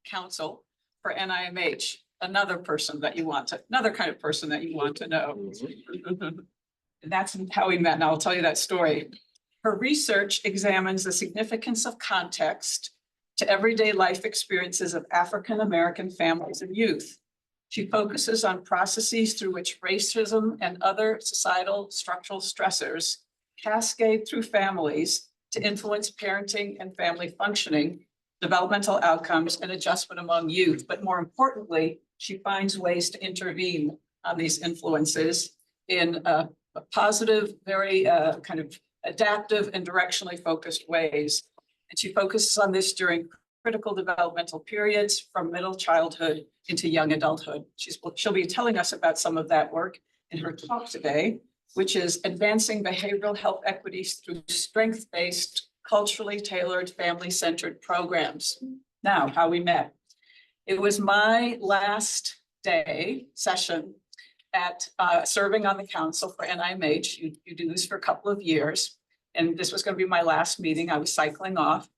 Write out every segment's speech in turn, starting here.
counsel for NIMH, another kind of person that you want to know. And that's how we met, and I'll tell you that story. Her research examines the significance of context to everyday life experiences of African-American families and youth. She focuses on processes through which racism and other societal structural stressors cascade through families to influence parenting and family functioning, developmental outcomes, and adjustment among youth. But more importantly, she finds ways to intervene on these influences in a positive, very kind of adaptive and directionally focused ways. And she focuses on this during critical developmental periods from middle childhood into young adulthood. She'll be telling us about some of that work in her talk today, which is advancing behavioral health equities through strength-based, culturally tailored, family-centered programs. Now, how we met. It was my last day session at serving on the council for NIMH. You do this for a couple of years, and this was going to be my last meeting. I was cycling off,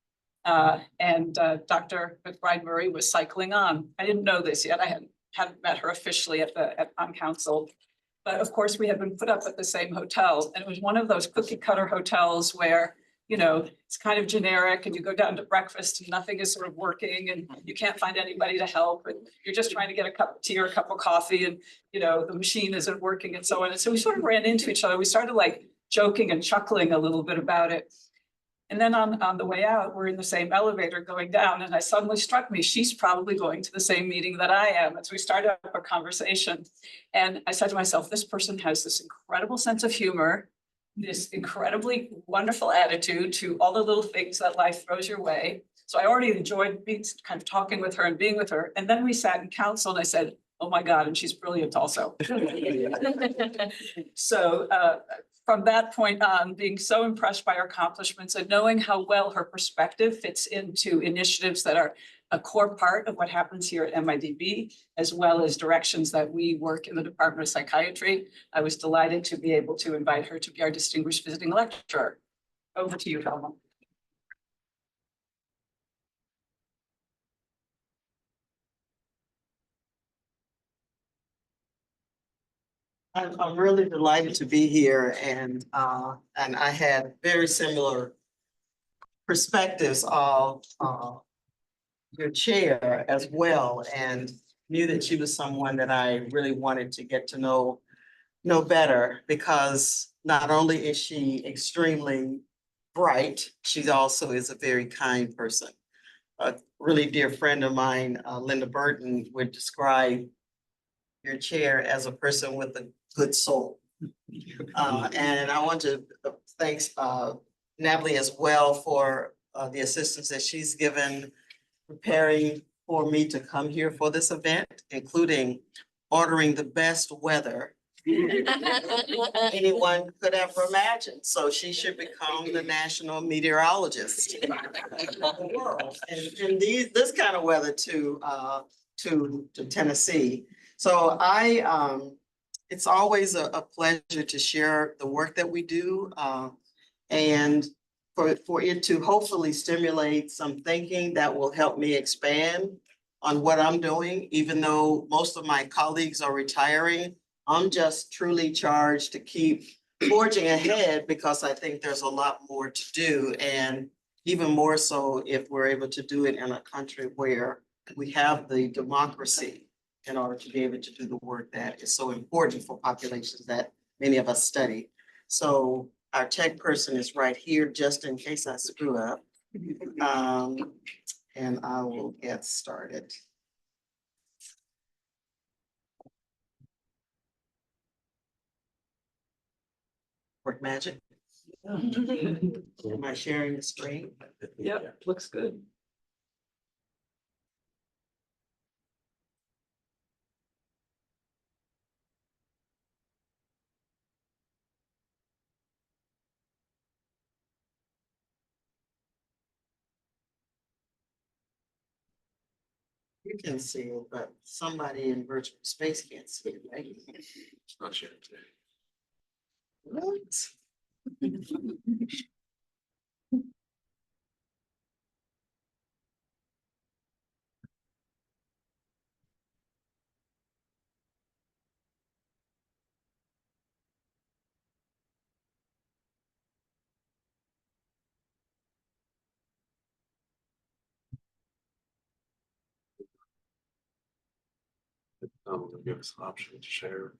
and Dr. McBride Murry was cycling on. I didn't know this yet. I hadn't met her officially on council, but of course we had been put up at the same hotel, and it was one of those cookie cutter hotels where, you know, it's kind of generic and you go down to breakfast and nothing is sort of working and you can't find anybody to help and you're just trying to get a cup of tea or a cup of coffee and, you know, the machine isn't working and so on. And so we sort of ran into each other. We started like joking and chuckling a little bit about it. And then on the way out, we're in the same elevator going down, and I suddenly struck me, she's probably going to the same meeting that I am. And so we started up a conversation. And I said to myself, this person has this incredible sense of humor, this incredibly wonderful attitude to all the little things that life throws your way. So I already enjoyed kind of talking with her and being with her. And then we sat in council and I said, oh my God, and she's brilliant also. So from that point on, being so impressed by her accomplishments and knowing how well her perspective fits into initiatives that are a core part of what happens here at MIDB, as well as directions that we work in the Department of Psychiatry, I was delighted to be able to invite her to be our distinguished visiting lecturer. Over to you, Velma. I'm really delighted to be here, and I had very similar perspectives of your chair as well, and knew that she was someone that I really wanted to get to know better, because not only is she extremely bright, she also is a very kind person. A really dear friend of mine, Linda Burton, would describe your chair as a person with a good soul. And I want to thank Natalie as well for the assistance that she's given preparing for me to come here for this event, including ordering the best weather anyone could ever imagine. So she should become the national meteorologist of the world. And this kind of weather to Tennessee. So it's always a pleasure to share the work that we do, and for it to hopefully stimulate some thinking that will help me expand on what I'm doing. Even though most of my colleagues are retiring, I'm just truly charged to keep forging ahead, because I think there's a lot more to do, and even more so if we're able to do it in a country where we have the democracy in order to be able to do the work that is so important for populations that many of us study. So our tech person is right here, just in case I screw up. And I will get started. Work magic. Am I sharing the screen? Yep, looks good. You can see it, but somebody in virtual space can't see it, right? Not sure. What? They'll give us an option to share.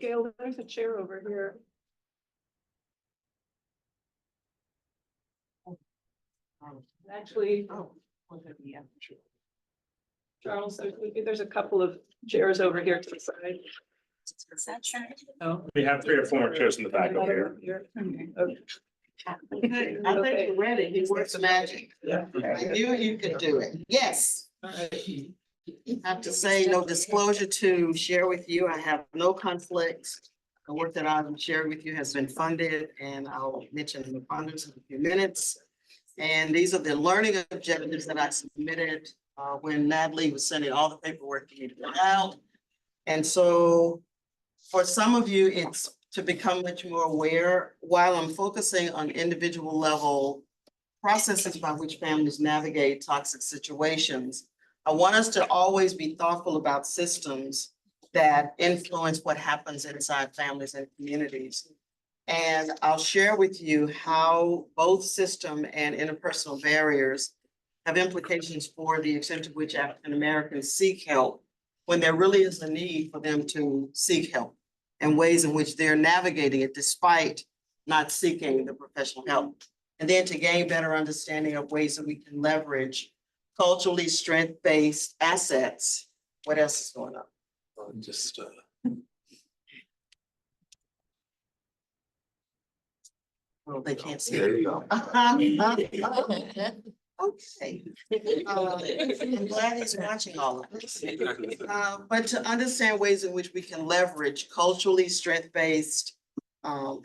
Gail, there's a chair over here. Actually, Charles, there's a couple of chairs over here to the side. Oh. We have 3 or 4 chairs in the back over here. Okay. Okay, I think you're ready. He works magic. Yeah. I knew you could do it. Yes. All right. I have to say, no disclosure to share with you. I have no conflicts. The work that I've shared with you has been funded, and I'll mention the funders in a few minutes. And these are the learning objectives that I submitted when Natalie was sending all the paperwork to me to fill out. And so for some of you, it's to become much more aware while I'm focusing on individual level processes by which families navigate toxic situations. I want us to always be thoughtful about systems that influence what happens inside families and communities. And I'll share with you how both system and interpersonal barriers have implications for the extent to which African Americans seek help when there really is a need for them to seek help, and ways in which they're navigating it despite not seeking the professional help. And then to gain better understanding of ways that we can leverage culturally strength-based assets. What else is going on? Just Well, they can't see. there you go. Okay. I'm glad he's watching all of this. But to understand ways in which we can leverage culturally strength-based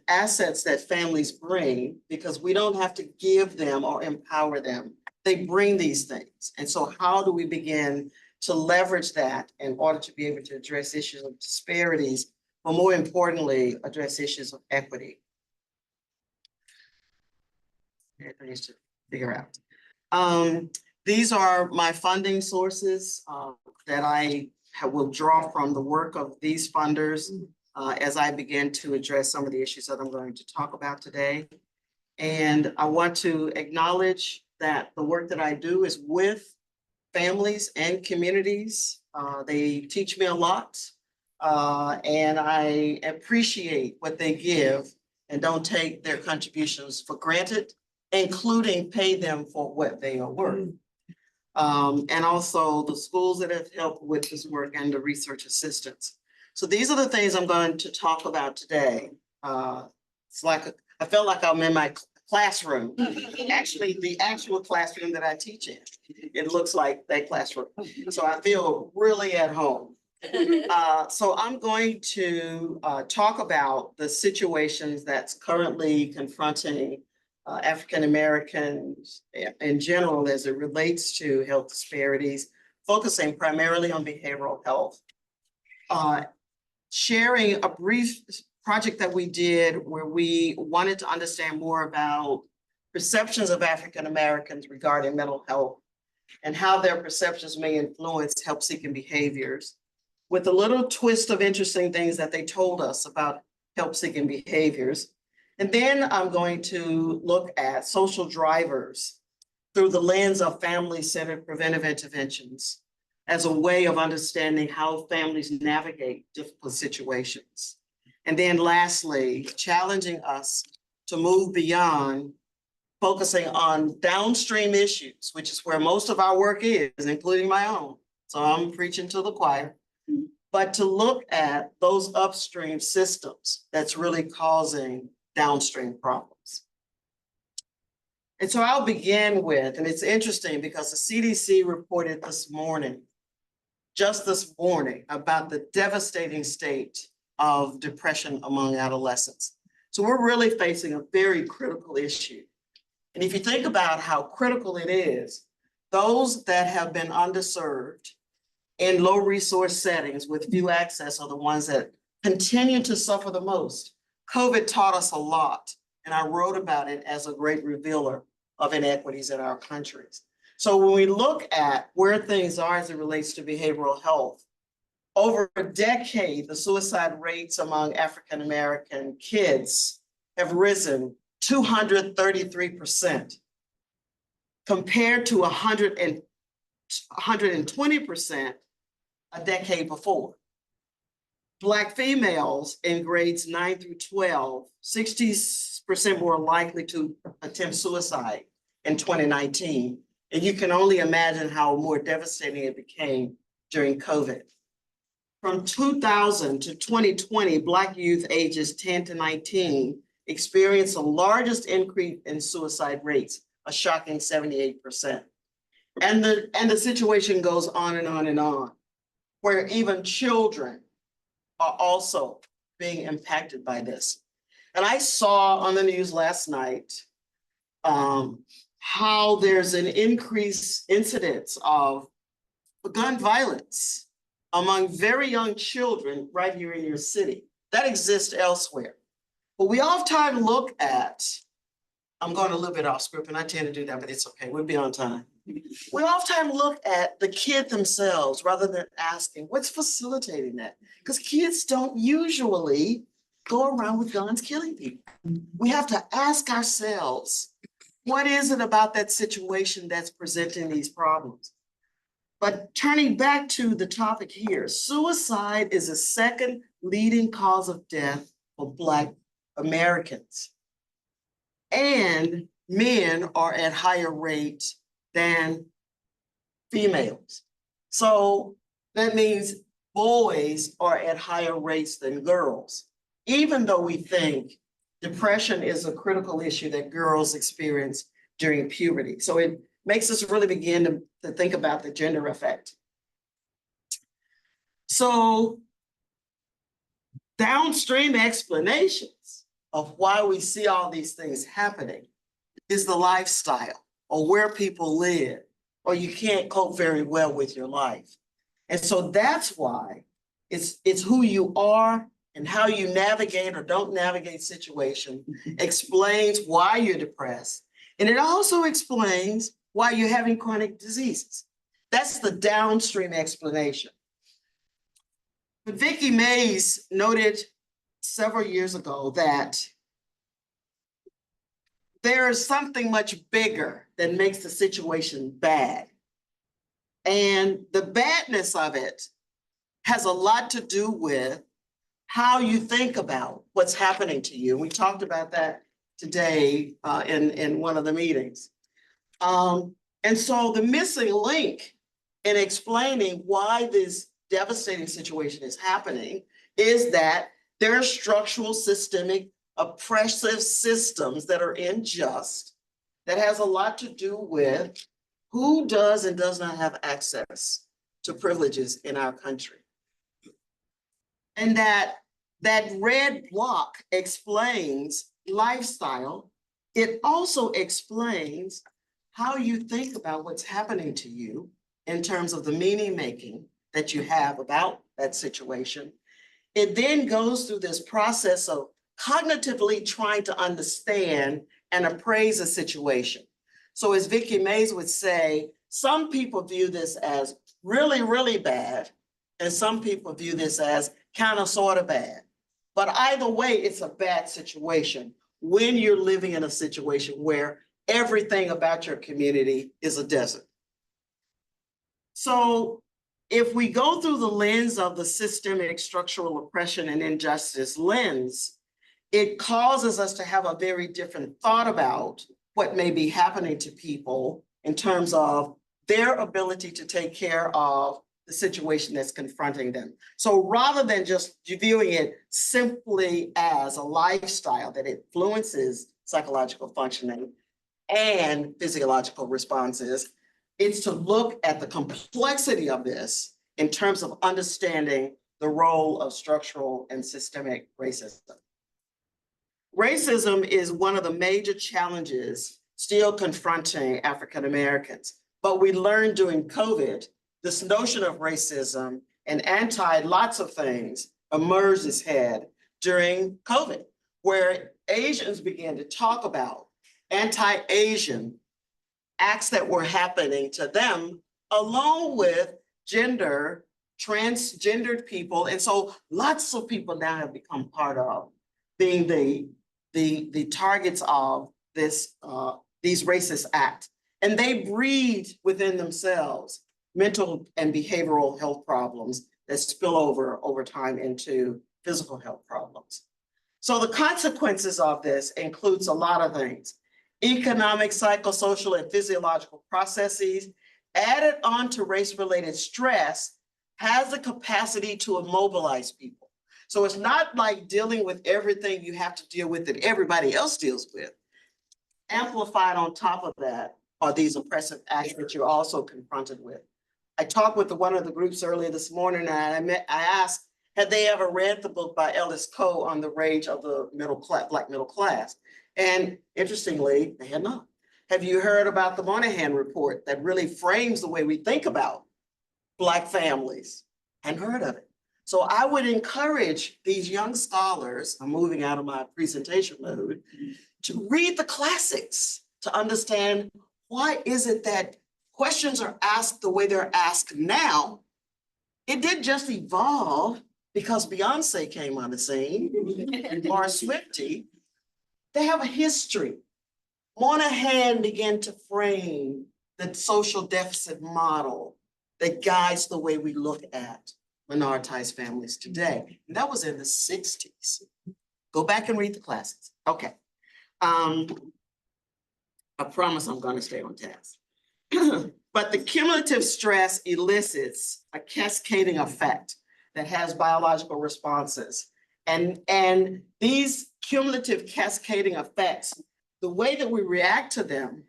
assets that families bring, because we don't have to give them or empower them. They bring these things. And so how do we begin to leverage that in order to be able to address issues of disparities, but more importantly, address issues of equity? Things to figure out. These are my funding sources that I will draw from the work of these funders as I begin to address some of the issues that I'm going to talk about today. And I want to acknowledge that the work that I do is with families and communities. They teach me a lot, and I appreciate what they give and don't take their contributions for granted, including pay them for what they are worth. And also the schools that have helped with this work and the research assistants. So these are the things I'm going to talk about today. It's like, I felt like I'm in my classroom, actually the actual classroom that I teach in. It looks like that classroom. So I feel really at home. So I'm going to talk about the situations that's currently confronting African Americans in general as it relates to health disparities, focusing primarily on behavioral health. Sharing a brief project that we did where we wanted to understand more about perceptions of African Americans regarding mental health and how their perceptions may influence help-seeking behaviors, with a little twist of interesting things that they told us about help-seeking behaviors. And then I'm going to look at social drivers through the lens of family-centered preventive interventions as a way of understanding how families navigate difficult situations. And then lastly, challenging us to move beyond focusing on downstream issues, which is where most of our work is, including my own. So I'm preaching to the choir, but to look at those upstream systems that's really causing downstream problems. And so I'll begin with, and it's interesting because the CDC reported this morning, just this morning, about the devastating state of depression among adolescents. So we're really facing a very critical issue. And if you think about how critical it is, those that have been underserved in low resource settings with few access are the ones that continue to suffer the most. COVID taught us a lot, and I wrote about it as a great revealer of inequities in our countries. So when we look at where things are as it relates to behavioral health, over a decade, the suicide rates among African-American kids have risen 233% compared to 120% a decade before. Black females in grades 9 through 12, 60% more likely to attempt suicide in 2019. And you can only imagine how more devastating it became during COVID. From 2000 to 2020, Black youth ages 10 to 19 experienced the largest increase in suicide rates, a shocking 78%. And the situation goes on and on and on, where even children are also being impacted by this. And I saw on the news last night how there's an increased incidence of gun violence among very young children right here in your city. That exists elsewhere. But we oftentimes look at, I'm going a little bit off script and I tend to do that, but it's okay, we'll be on time. We oftentimes look at the kid themselves rather than asking what's facilitating that, because kids don't usually go around with guns killing people. We have to ask ourselves, what is it about that situation that's presenting these problems? But turning back to the topic here, suicide is the second leading cause of death for Black Americans. And men are at higher rates than females. So that means boys are at higher rates than girls, even though we think depression is a critical issue that girls experience during puberty. So it makes us really begin to think about the gender effect. So downstream explanations of why we see all these things happening is the lifestyle or where people live, or you can't cope very well with your life. And so that's why it's who you are and how you navigate or don't navigate situation explains why you're depressed. And it also explains why you're having chronic diseases. That's the downstream explanation. But Vicki Mays noted several years ago that there is something much bigger that makes the situation bad. And the badness of it has a lot to do with how you think about what's happening to you. We talked about that today in one of the meetings. And so the missing link in explaining why this devastating situation is happening is that there are structural, systemic, oppressive systems that are unjust, that has a lot to do with who does and does not have access to privileges in our country. And that red block explains lifestyle. It also explains how you think about what's happening to you in terms of the meaning making that you have about that situation. It then goes through this process of cognitively trying to understand and appraise a situation. So as Vicki Mays would say, Some people view this as really, really bad, and some people view this as kind of sort of bad. But either way, it's a bad situation when you're living in a situation where everything about your community is a desert. So if we go through the lens of the systemic structural oppression and injustice lens, it causes us to have a very different thought about what may be happening to people in terms of their ability to take care of the situation that's confronting them. So rather than just viewing it simply as a lifestyle that influences psychological functioning and physiological responses, it's to look at the complexity of this in terms of understanding the role of structural and systemic racism. Racism is one of the major challenges still confronting African Americans, but we learned during COVID, this notion of racism and lots of things emerged its head during COVID, where Asians began to talk about anti-Asian acts that were happening to them, along with transgendered people. And so lots of people now have become part of being the targets of these racist acts. And they breed within themselves mental and behavioral health problems that spill over time into physical health problems. So the consequences of this includes a lot of things. Economic, psychosocial, and physiological processes added on to race-related stress has the capacity to immobilize people. So it's not like dealing with everything you have to deal with that everybody else deals with. Amplified on top of that are these oppressive acts that you're also confronted with. I talked with one of the groups earlier this morning, and I asked, had they ever read the book by Ellis Coe on the rage of the Black middle class? And interestingly, they had not. Have you heard about the Moynihan report that really frames the way we think about Black families? Hadn't heard of it. So I would encourage these young scholars, I'm moving out of my presentation mode, to read the classics, to understand why is it that questions are asked the way they're asked now. It didn't just evolve because Beyonce came on the scene, or Swiftie. They have a history. Moynihan began to frame the social deficit model that guides the way we look at minoritized families today. And that was in the 60s. Go back and read the classics. Okay. I promise I'm going to stay on task. But the cumulative stress elicits a cascading effect that has biological responses. And these cumulative cascading effects, the way that we react to them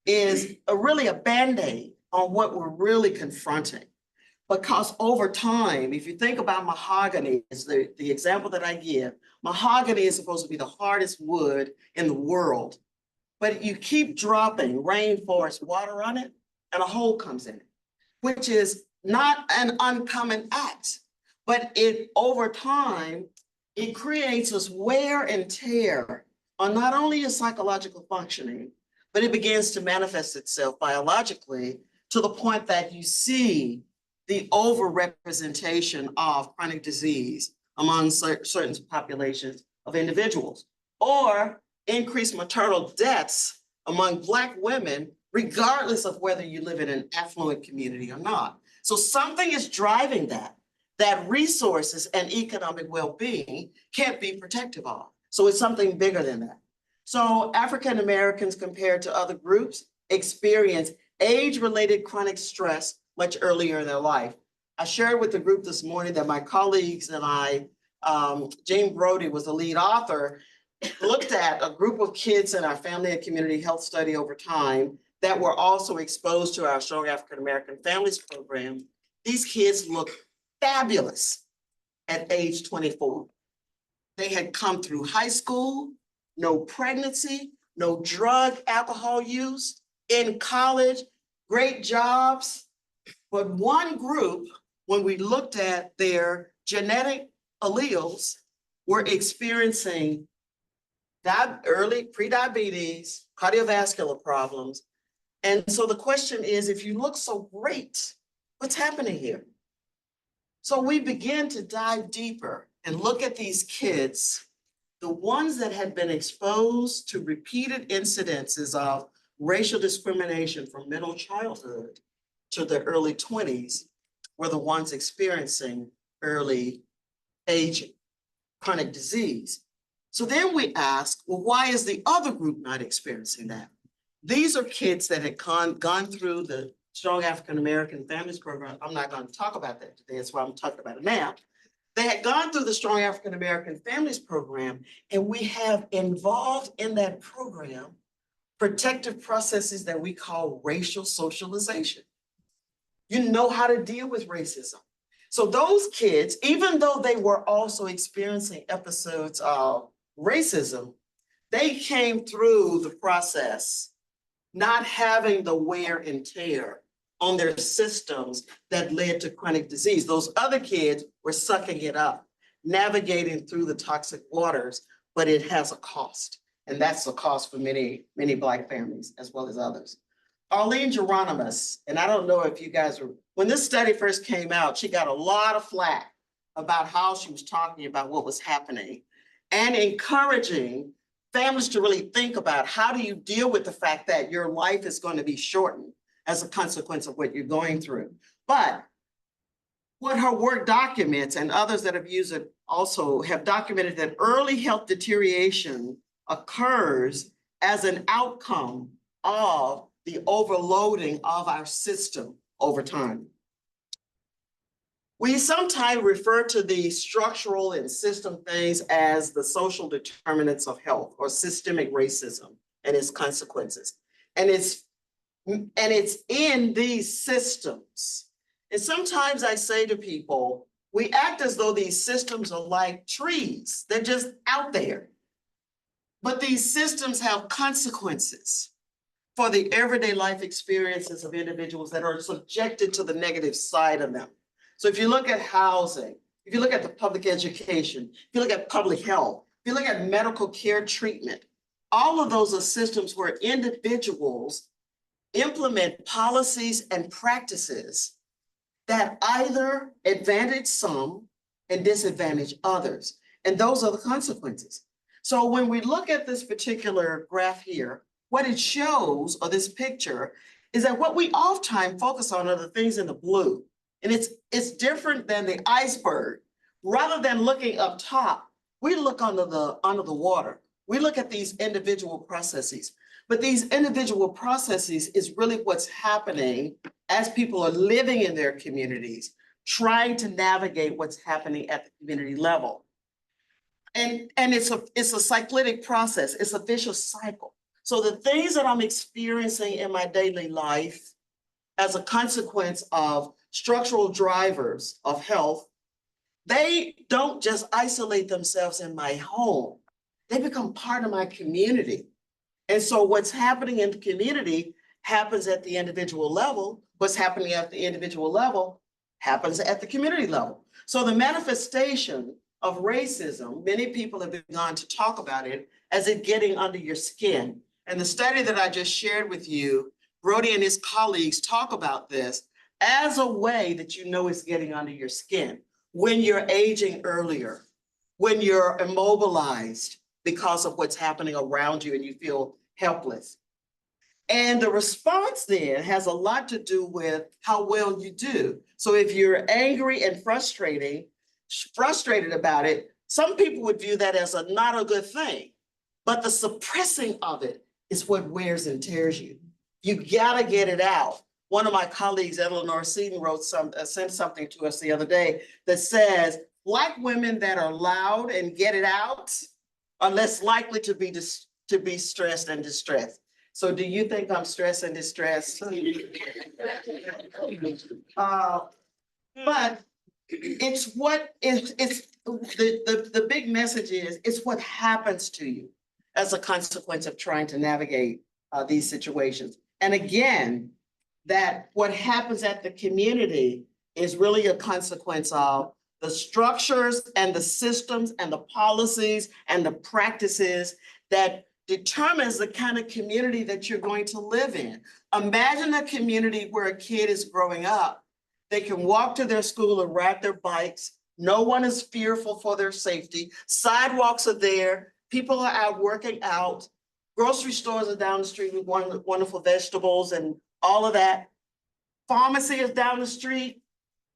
is really a Band-Aid on what we're really confronting. Because over time, if you think about mahogany, is the example that I give, mahogany is supposed to be the hardest wood in the world. But you keep dropping rainforest water on it, and a hole comes in it, which is not an uncommon act. But over time, it creates this wear and tear on not only your psychological functioning, but it begins to manifest itself biologically to the point that you see the overrepresentation of chronic disease among certain populations of individuals, or increased maternal deaths among Black women, regardless of whether you live in an affluent community or not. So something is driving that resources and economic well-being can't be protective of. So it's something bigger than that. So African Americans compared to other groups experience age-related chronic stress much earlier in their life. I shared with the group this morning that my colleagues and I, Jane Brody was the lead author, looked at a group of kids in our family and community health study over time that were also exposed to our Strong African American Families program. These kids look fabulous at age 24. They had come through high school, no pregnancy, no drug, alcohol use, in college, great jobs. But one group, when we looked at their genetic alleles, were experiencing that early prediabetes, cardiovascular problems, And so the question is, if you look so great, what's happening here? So we begin to dive deeper and look at these kids, the ones that had been exposed to repeated incidences of racial discrimination from middle childhood to the early 20s were the ones experiencing early aging, chronic disease. So then we ask, well, why is the other group not experiencing that? These are kids that had gone through the Strong African American Families Program. I'm not going to talk about that today. That's why I'm talking about it now. They had gone through the Strong African American Families Program, and we have involved in that program protective processes that we call racial socialization. You know how to deal with racism. So those kids, even though they were also experiencing episodes of racism, they came through the process not having the wear and tear on their systems that led to chronic disease. Those other kids were sucking it up, navigating through the toxic waters, but it has a cost. And that's a cost for many, many Black families as well as others. Arlene Geronimus, and I don't know if you guys were, when this study first came out, she got a lot of flack about how she was talking about what was happening and encouraging families to really think about how do you deal with the fact that your life is going to be shortened as a consequence of what you're going through. But what her work documents, and others that have used it also have documented, that early health deterioration occurs as an outcome of the overloading of our system over time. We sometimes refer to the structural and system things as the social determinants of health or systemic racism and its consequences. And it's in these systems. And sometimes I say to people, we act as though these systems are like trees. They're just out there. But these systems have consequences for the everyday life experiences of individuals that are subjected to the negative side of them. So if you look at housing, if you look at the public education, if you look at public health, if you look at medical care treatment, all of those are systems where individuals implement policies and practices that either advantage some and disadvantage others. And those are the consequences. So when we look at this particular graph here, what it shows, or this picture, is that what we oftentimes focus on are the things in the blue. And it's different than the iceberg. Rather than looking up top, we look under the water. We look at these individual processes. But these individual processes is really what's happening as people are living in their communities, trying to navigate what's happening at the community level. And it's a cyclic process. It's a vicious cycle. So the things that I'm experiencing in my daily life as a consequence of structural drivers of health, they don't just isolate themselves in my home. They become part of my community. And so what's happening in the community happens at the individual level. What's happening at the individual level happens at the community level. So the manifestation of racism, many people have begun to talk about it as it getting under your skin. And the study that I just shared with you, Brody and his colleagues talk about this as a way that you know it's getting under your skin. When you're aging earlier, when you're immobilized because of what's happening around you and you feel helpless. And the response then has a lot to do with how well you do. So if you're angry and frustrated about it, some people would view that as not a good thing. But the suppressing of it is what wears and tears you. You gotta get it out. One of my colleagues, Eleanor Seaton, sent something to us the other day that says, Black women that are loud and get it out are less likely to be stressed and distressed. So do you think I'm stressed and distressed? But it's the big message is, it's what happens to you as a consequence of trying to navigate these situations. And again, that what happens at the community is really a consequence of the structures and the systems and the policies and the practices that determines the kind of community that you're going to live in. Imagine a community where a kid is growing up. They can walk to their school and ride their bikes. No one is fearful for their safety. Sidewalks are there. People are out working out. Grocery stores are down the street with wonderful vegetables and all of that. Pharmacy is down the street.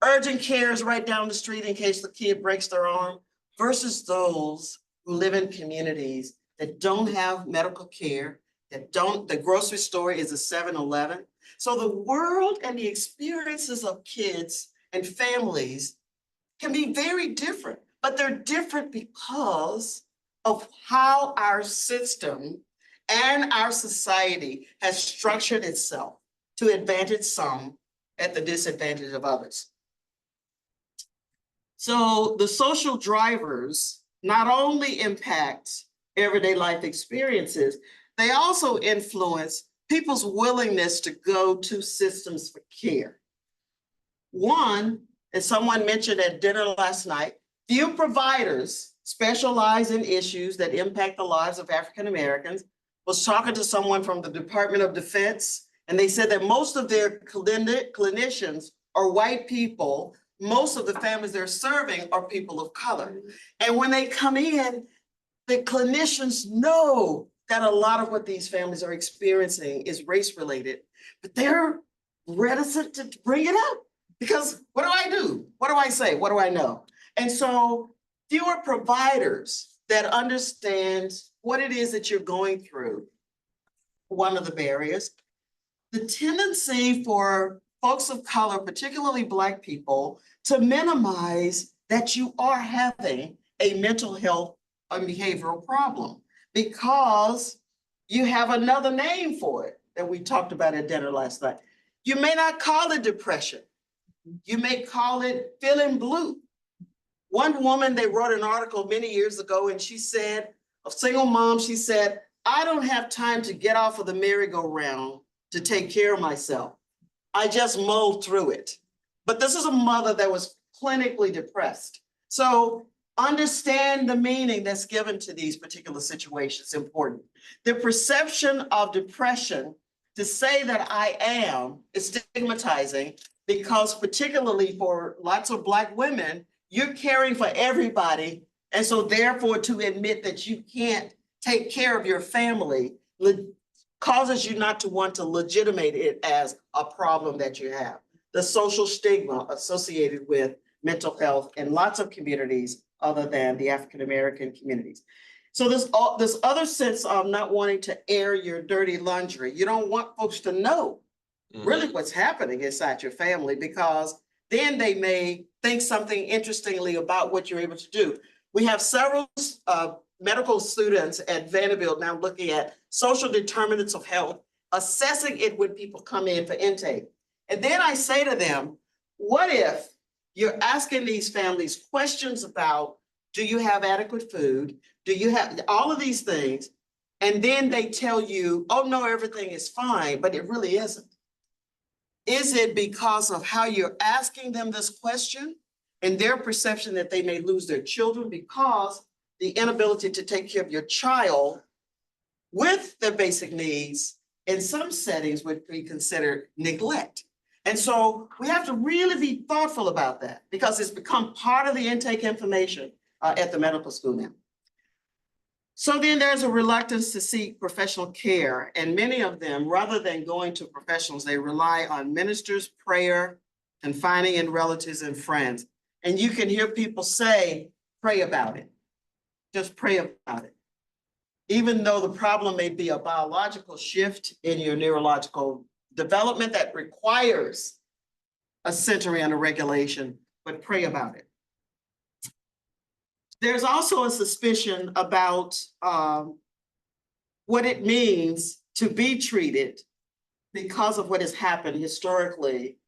Urgent care is right down the street in case the kid breaks their arm, versus those who live in communities that don't have medical care, the grocery store is a 7-Eleven. So the world and the experiences of kids and families can be very different, but they're different because of how our system and our society has structured itself to advantage some at the disadvantage of others. So the social drivers not only impact everyday life experiences, they also influence people's willingness to go to systems for care. One, as someone mentioned at dinner last night, few providers specialize in issues that impact the lives of African Americans. Was talking to someone from the Department of Defense, and they said that most of their clinicians are white people. Most of the families they're serving are people of color. And when they come in, the clinicians know that a lot of what these families are experiencing is race related, but they're reticent to bring it up because what do I do? What do I say? What do I know? And so fewer providers that understand what it is that you're going through, one of the barriers. The tendency for folks of color, particularly Black people, to minimize that you are having a mental health and behavioral problem because you have another name for it that we talked about at dinner last night. You may not call it depression. You may call it feeling blue. One woman, they wrote an article many years ago, and she said, a single mom, she said, I don't have time to get off of the merry-go-round to take care of myself. I just mulled through it. But this is a mother that was clinically depressed. So understand the meaning that's given to these particular situations, important. The perception of depression, to say that I am, is stigmatizing because particularly for lots of Black women, you're caring for everybody. And so therefore to admit that you can't take care of your family causes you not to want to legitimate it as a problem that you have. The social stigma associated with mental health in lots of communities other than the African-American communities. So this other sense of not wanting to air your dirty laundry. You don't want folks to know really what's happening inside your family because then they may think something interestingly about what you're able to do. We have several medical students at Vanderbilt now looking at social determinants of health, assessing it when people come in for intake. And then I say to them, what if you're asking these families questions about, do you have adequate food? Do you have all of these things? And then they tell you, oh no, everything is fine, but it really isn't. Is it because of how you're asking them this question and their perception that they may lose their children because the inability to take care of your child with their basic needs in some settings would be considered neglect? And so we have to really be thoughtful about that because it's become part of the intake information at the medical school now. So then there's a reluctance to seek professional care, and many of them, rather than going to professionals, they rely on ministers, prayer, confiding in relatives and friends. And you can hear people say, pray about it. Just pray about it. Even though the problem may be a biological shift in your neurological development that requires a centering and a regulation, but pray about it. There's also a suspicion about what it means to be treated because of what has happened historically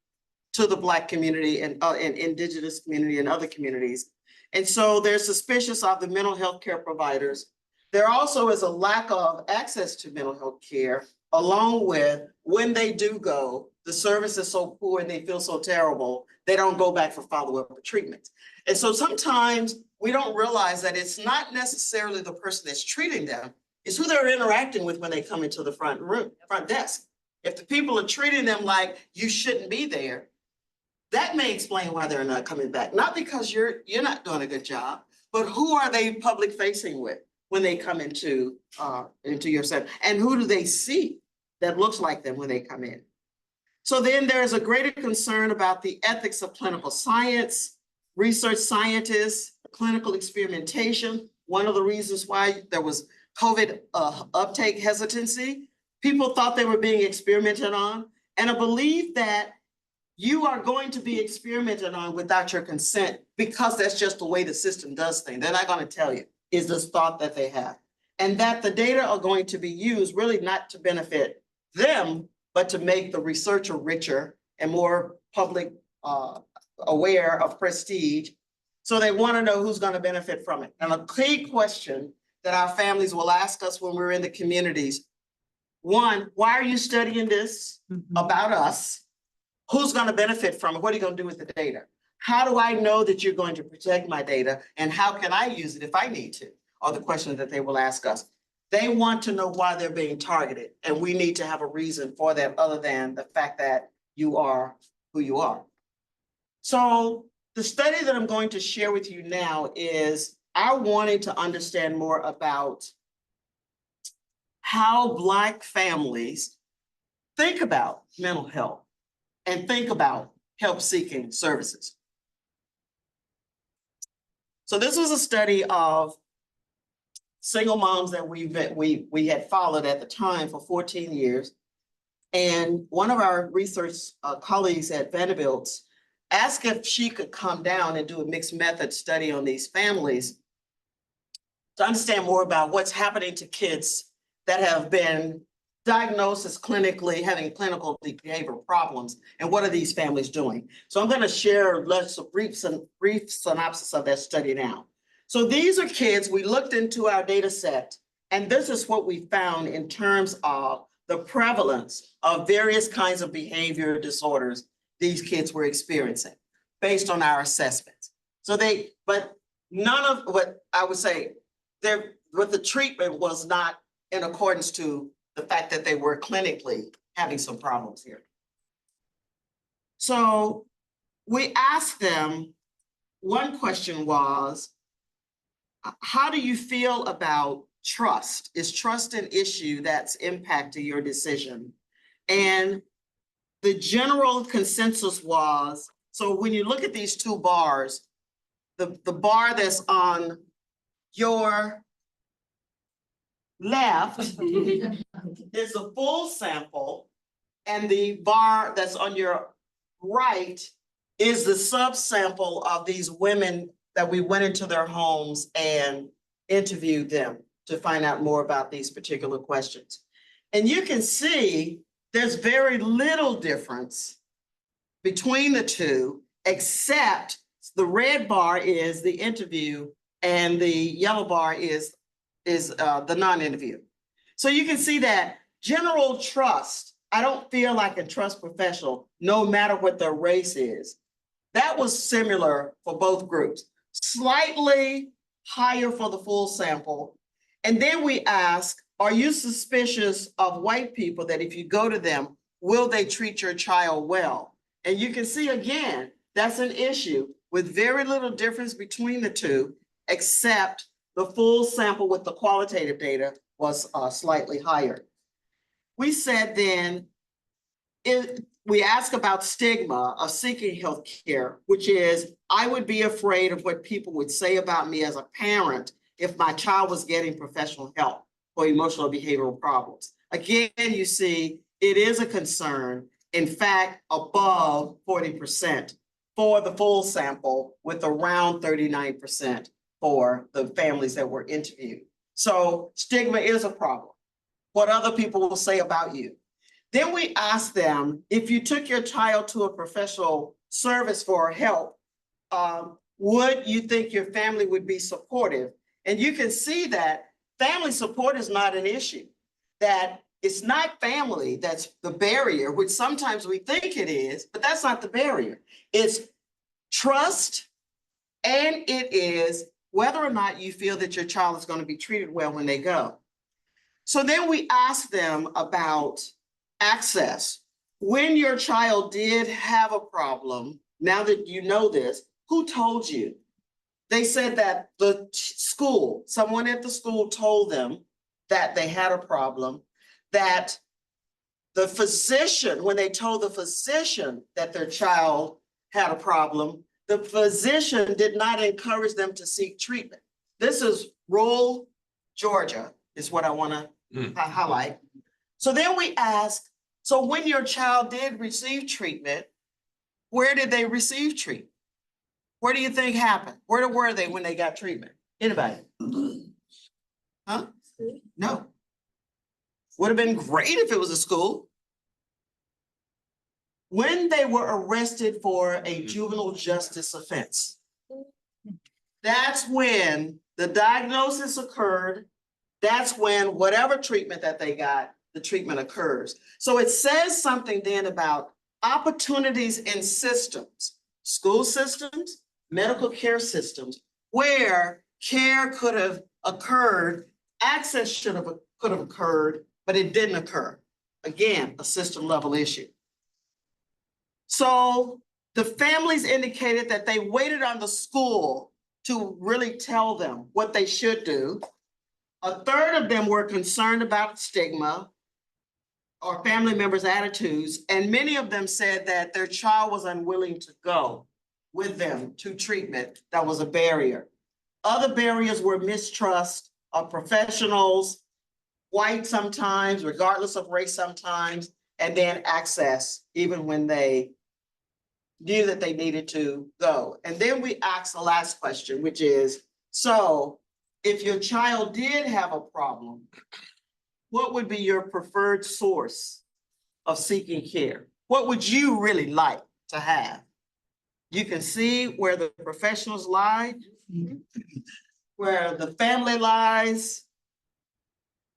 to the Black community and Indigenous community and other communities. And so they're suspicious of the mental health care providers. There also is a lack of access to mental health care, along with when they do go, the service is so poor and they feel so terrible, they don't go back for follow-up or treatment. And so sometimes we don't realize that it's not necessarily the person that's treating them, It's who they're interacting with when they come into the front room, front desk. If the people are treating them like you shouldn't be there, that may explain why they're not coming back. Not because you're not doing a good job, but who are they public facing with when they come into your center? And who do they see that looks like them when they come in? So then there's a greater concern about the ethics of clinical science, research scientists, clinical experimentation. One of the reasons why there was COVID uptake hesitancy, people thought they were being experimented on, and a belief that you are going to be experimented on without your consent because that's just the way the system does things. They're not going to tell you, is this thought that they have. And that the data are going to be used really not to benefit them, but to make the researcher richer and more public aware of prestige. So they want to know who's going to benefit from it. And a key question that our families will ask us when we're in the communities, one, why are you studying this about us? Who's going to benefit from it? What are you going to do with the data? How do I know that you're going to protect my data? And how can I use it if I need to? Are the questions that they will ask us. They want to know why they're being targeted. And we need to have a reason for that other than the fact that you are who you are. So the study that I'm going to share with you now is I wanted to understand more about how Black families think about mental health and think about help-seeking services. So this was a study of single moms that we had followed at the time for 14 years. And one of our research colleagues at Vanderbilt asked if she could come down and do a mixed method study on these families to understand more about what's happening to kids that have been diagnosed as clinically having clinical behavioral problems, and what are these families doing? So I'm going to share a brief synopsis of that study now. So these are kids, we looked into our data set, and this is what we found in terms of the prevalence of various kinds of behavior disorders these kids were experiencing based on our assessments. But none of what I would say, what the treatment was not in accordance to the fact that they were clinically having some problems here. So we asked them, one question was, how do you feel about trust? Is trust an issue that's impacting your decision? And the general consensus was, so when you look at these two bars, the bar that's on your left is a full sample, and the bar that's on your right is the subsample of these women that we went into their homes and interviewed them to find out more about these particular questions. And you can see there's very little difference between the two, except the red bar is the interview and the yellow bar is the non-interview. So you can see that general trust, I don't feel like a trust professional, no matter what their race is. That was similar for both groups, slightly higher for the full sample. And then we ask, are you suspicious of white people that if you go to them, will they treat your child well? And you can see again, that's an issue with very little difference between the two, except the full sample with the qualitative data was slightly higher. We said then, we ask about stigma of seeking health care, which is, I would be afraid of what people would say about me as a parent if my child was getting professional help for emotional behavioral problems. Again, you see, it is a concern, in fact, above 40% for the full sample, with around 39% for the families that were interviewed. So stigma is a problem. What other people will say about you. Then we asked them, if you took your child to a professional service for help, would you think your family would be supportive? And you can see that family support is not an issue, that it's not family that's the barrier, which sometimes we think it is, but that's not the barrier. It's trust, and it is whether or not you feel that your child is going to be treated well when they go. So then we asked them about access. When your child did have a problem, now that you know this, who told you? They said that the school, someone at the school told them that they had a problem, that the physician, when they told the physician that their child had a problem, the physician did not encourage them to seek treatment. This is rural Georgia, is what I want to highlight. So then we asked, so when your child did receive treatment, where did they receive treatment? Where do you think happened? Where were they when they got treatment? Anybody? Huh? No. Would have been great if it was a school. When they were arrested for a juvenile justice offense, that's when the diagnosis occurred. That's when whatever treatment that they got, the treatment occurs. So it says something then about opportunities in systems, school systems, medical care systems, where care could have occurred, access could have occurred, but it didn't occur. Again, a system level issue. So the families indicated that they waited on the school to really tell them what they should do. A third of them were concerned about stigma or family members' attitudes, and many of them said that their child was unwilling to go with them to treatment. That was a barrier. Other barriers were mistrust of professionals, white sometimes, regardless of race sometimes, and then access, even when they knew that they needed to go. And then we asked the last question, which is, so if your child did have a problem, what would be your preferred source of seeking care? What would you really like to have? You can see where the professionals lie, where the family lies,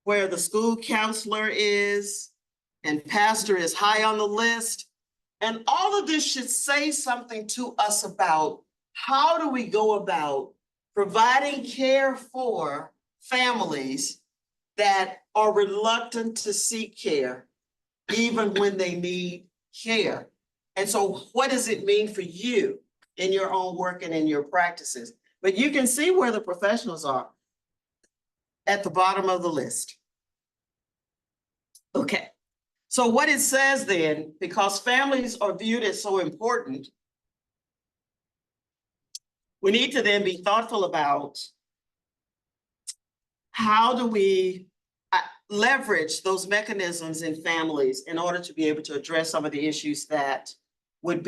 where the school counselor is, and pastor is high on the list. And all of this should say something to us about how do we go about providing care for families that are reluctant to seek care, even when they need care. And so what does it mean for you in your own work and in your practices? But you can see where the professionals are at the bottom of the list. Okay, so what it says then, because families are viewed as so important, we need to then be thoughtful about how do we leverage those mechanisms in families in order to be able to address some of the issues that would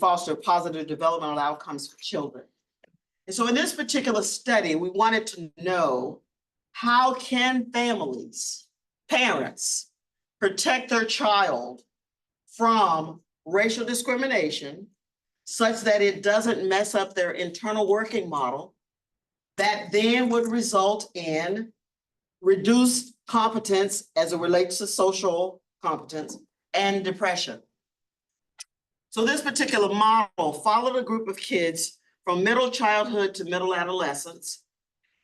foster positive developmental outcomes for children. And so in this particular study, we wanted to know, how can families, parents, protect their child from racial discrimination such that it doesn't mess up their internal working model that then would result in reduced competence as it relates to social competence and depression. So this particular model followed a group of kids from middle childhood to middle adolescence.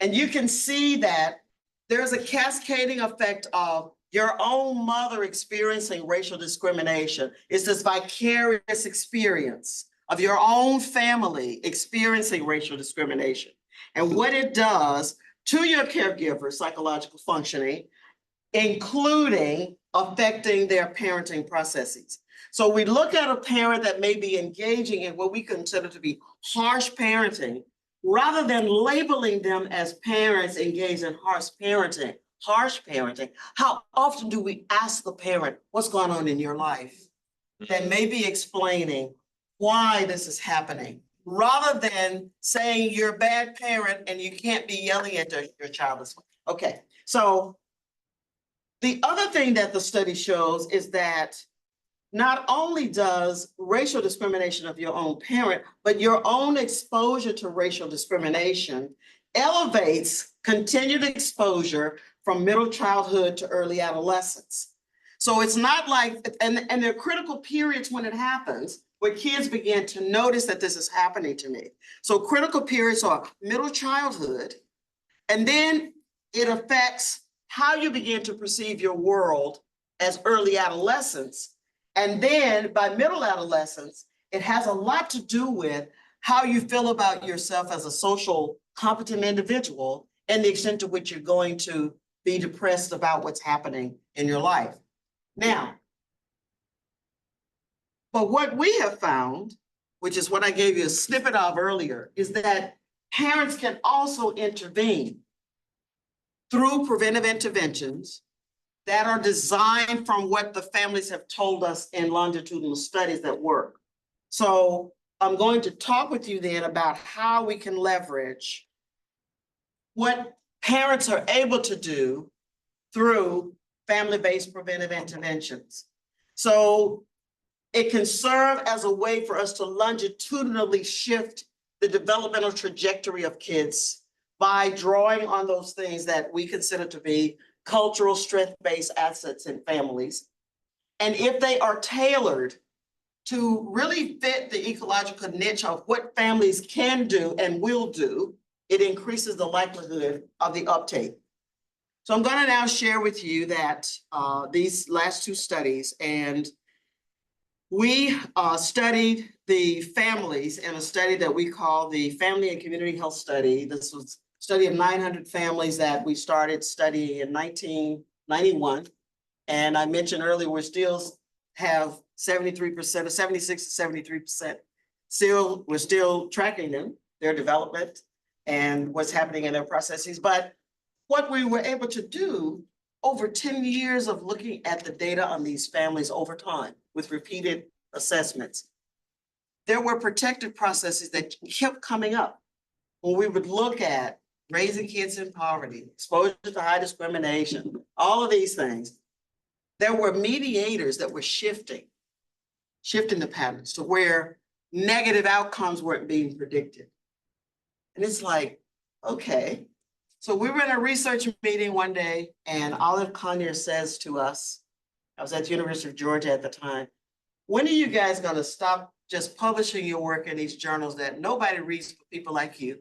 And you can see that there's a cascading effect of your own mother experiencing racial discrimination. It's this vicarious experience of your own family experiencing racial discrimination. And what it does to your caregiver psychological functioning, including affecting their parenting processes. So we look at a parent that may be engaging in what we consider to be harsh parenting, rather than labeling them as parents engaged in harsh parenting. How often do we ask the parent, what's going on in your life? That may be explaining why this is happening, rather than saying you're a bad parent and you can't be yelling at your child this way. Okay, so the other thing that the study shows is that not only does racial discrimination of your own parent, but your own exposure to racial discrimination elevates continued exposure from middle childhood to early adolescence. So it's not like, and there are critical periods when it happens, where kids begin to notice that this is happening to me. So critical periods are middle childhood, and then it affects how you begin to perceive your world as early adolescence. And then by middle adolescence, it has a lot to do with how you feel about yourself as a social competent individual and the extent to which you're going to be depressed about what's happening in your life. Now, but what we have found, which is what I gave you a snippet of earlier, is that parents can also intervene through preventive interventions that are designed from what the families have told us in longitudinal studies that work. So I'm going to talk with you then about how we can leverage what parents are able to do through family-based preventive interventions. So it can serve as a way for us to longitudinally shift the developmental trajectory of kids by drawing on those things that we consider to be cultural strength-based assets in families. And if they are tailored to really fit the ecological niche of what families can do and will do, it increases the likelihood of the uptake. So I'm going to now share with you that these last two studies, and we studied the families in a study that we call the Family and Community Health Study. This was a study of 900 families that we started studying in 1991. And I mentioned earlier, we still have 73% or 76 to 73%. We're still tracking them, their development and what's happening in their processes. But what we were able to do over 10 years of looking at the data on these families over time with repeated assessments, there were protective processes that kept coming up when we would look at raising kids in poverty, exposure to high discrimination, all of these things. There were mediators that were shifting the patterns to where negative outcomes weren't being predicted. And it's like, okay. So we were in a research meeting one day and Olive Conyer says to us, I was at the University of Georgia at the time, when are you guys gonna stop just publishing your work in these journals that nobody reads for people like you?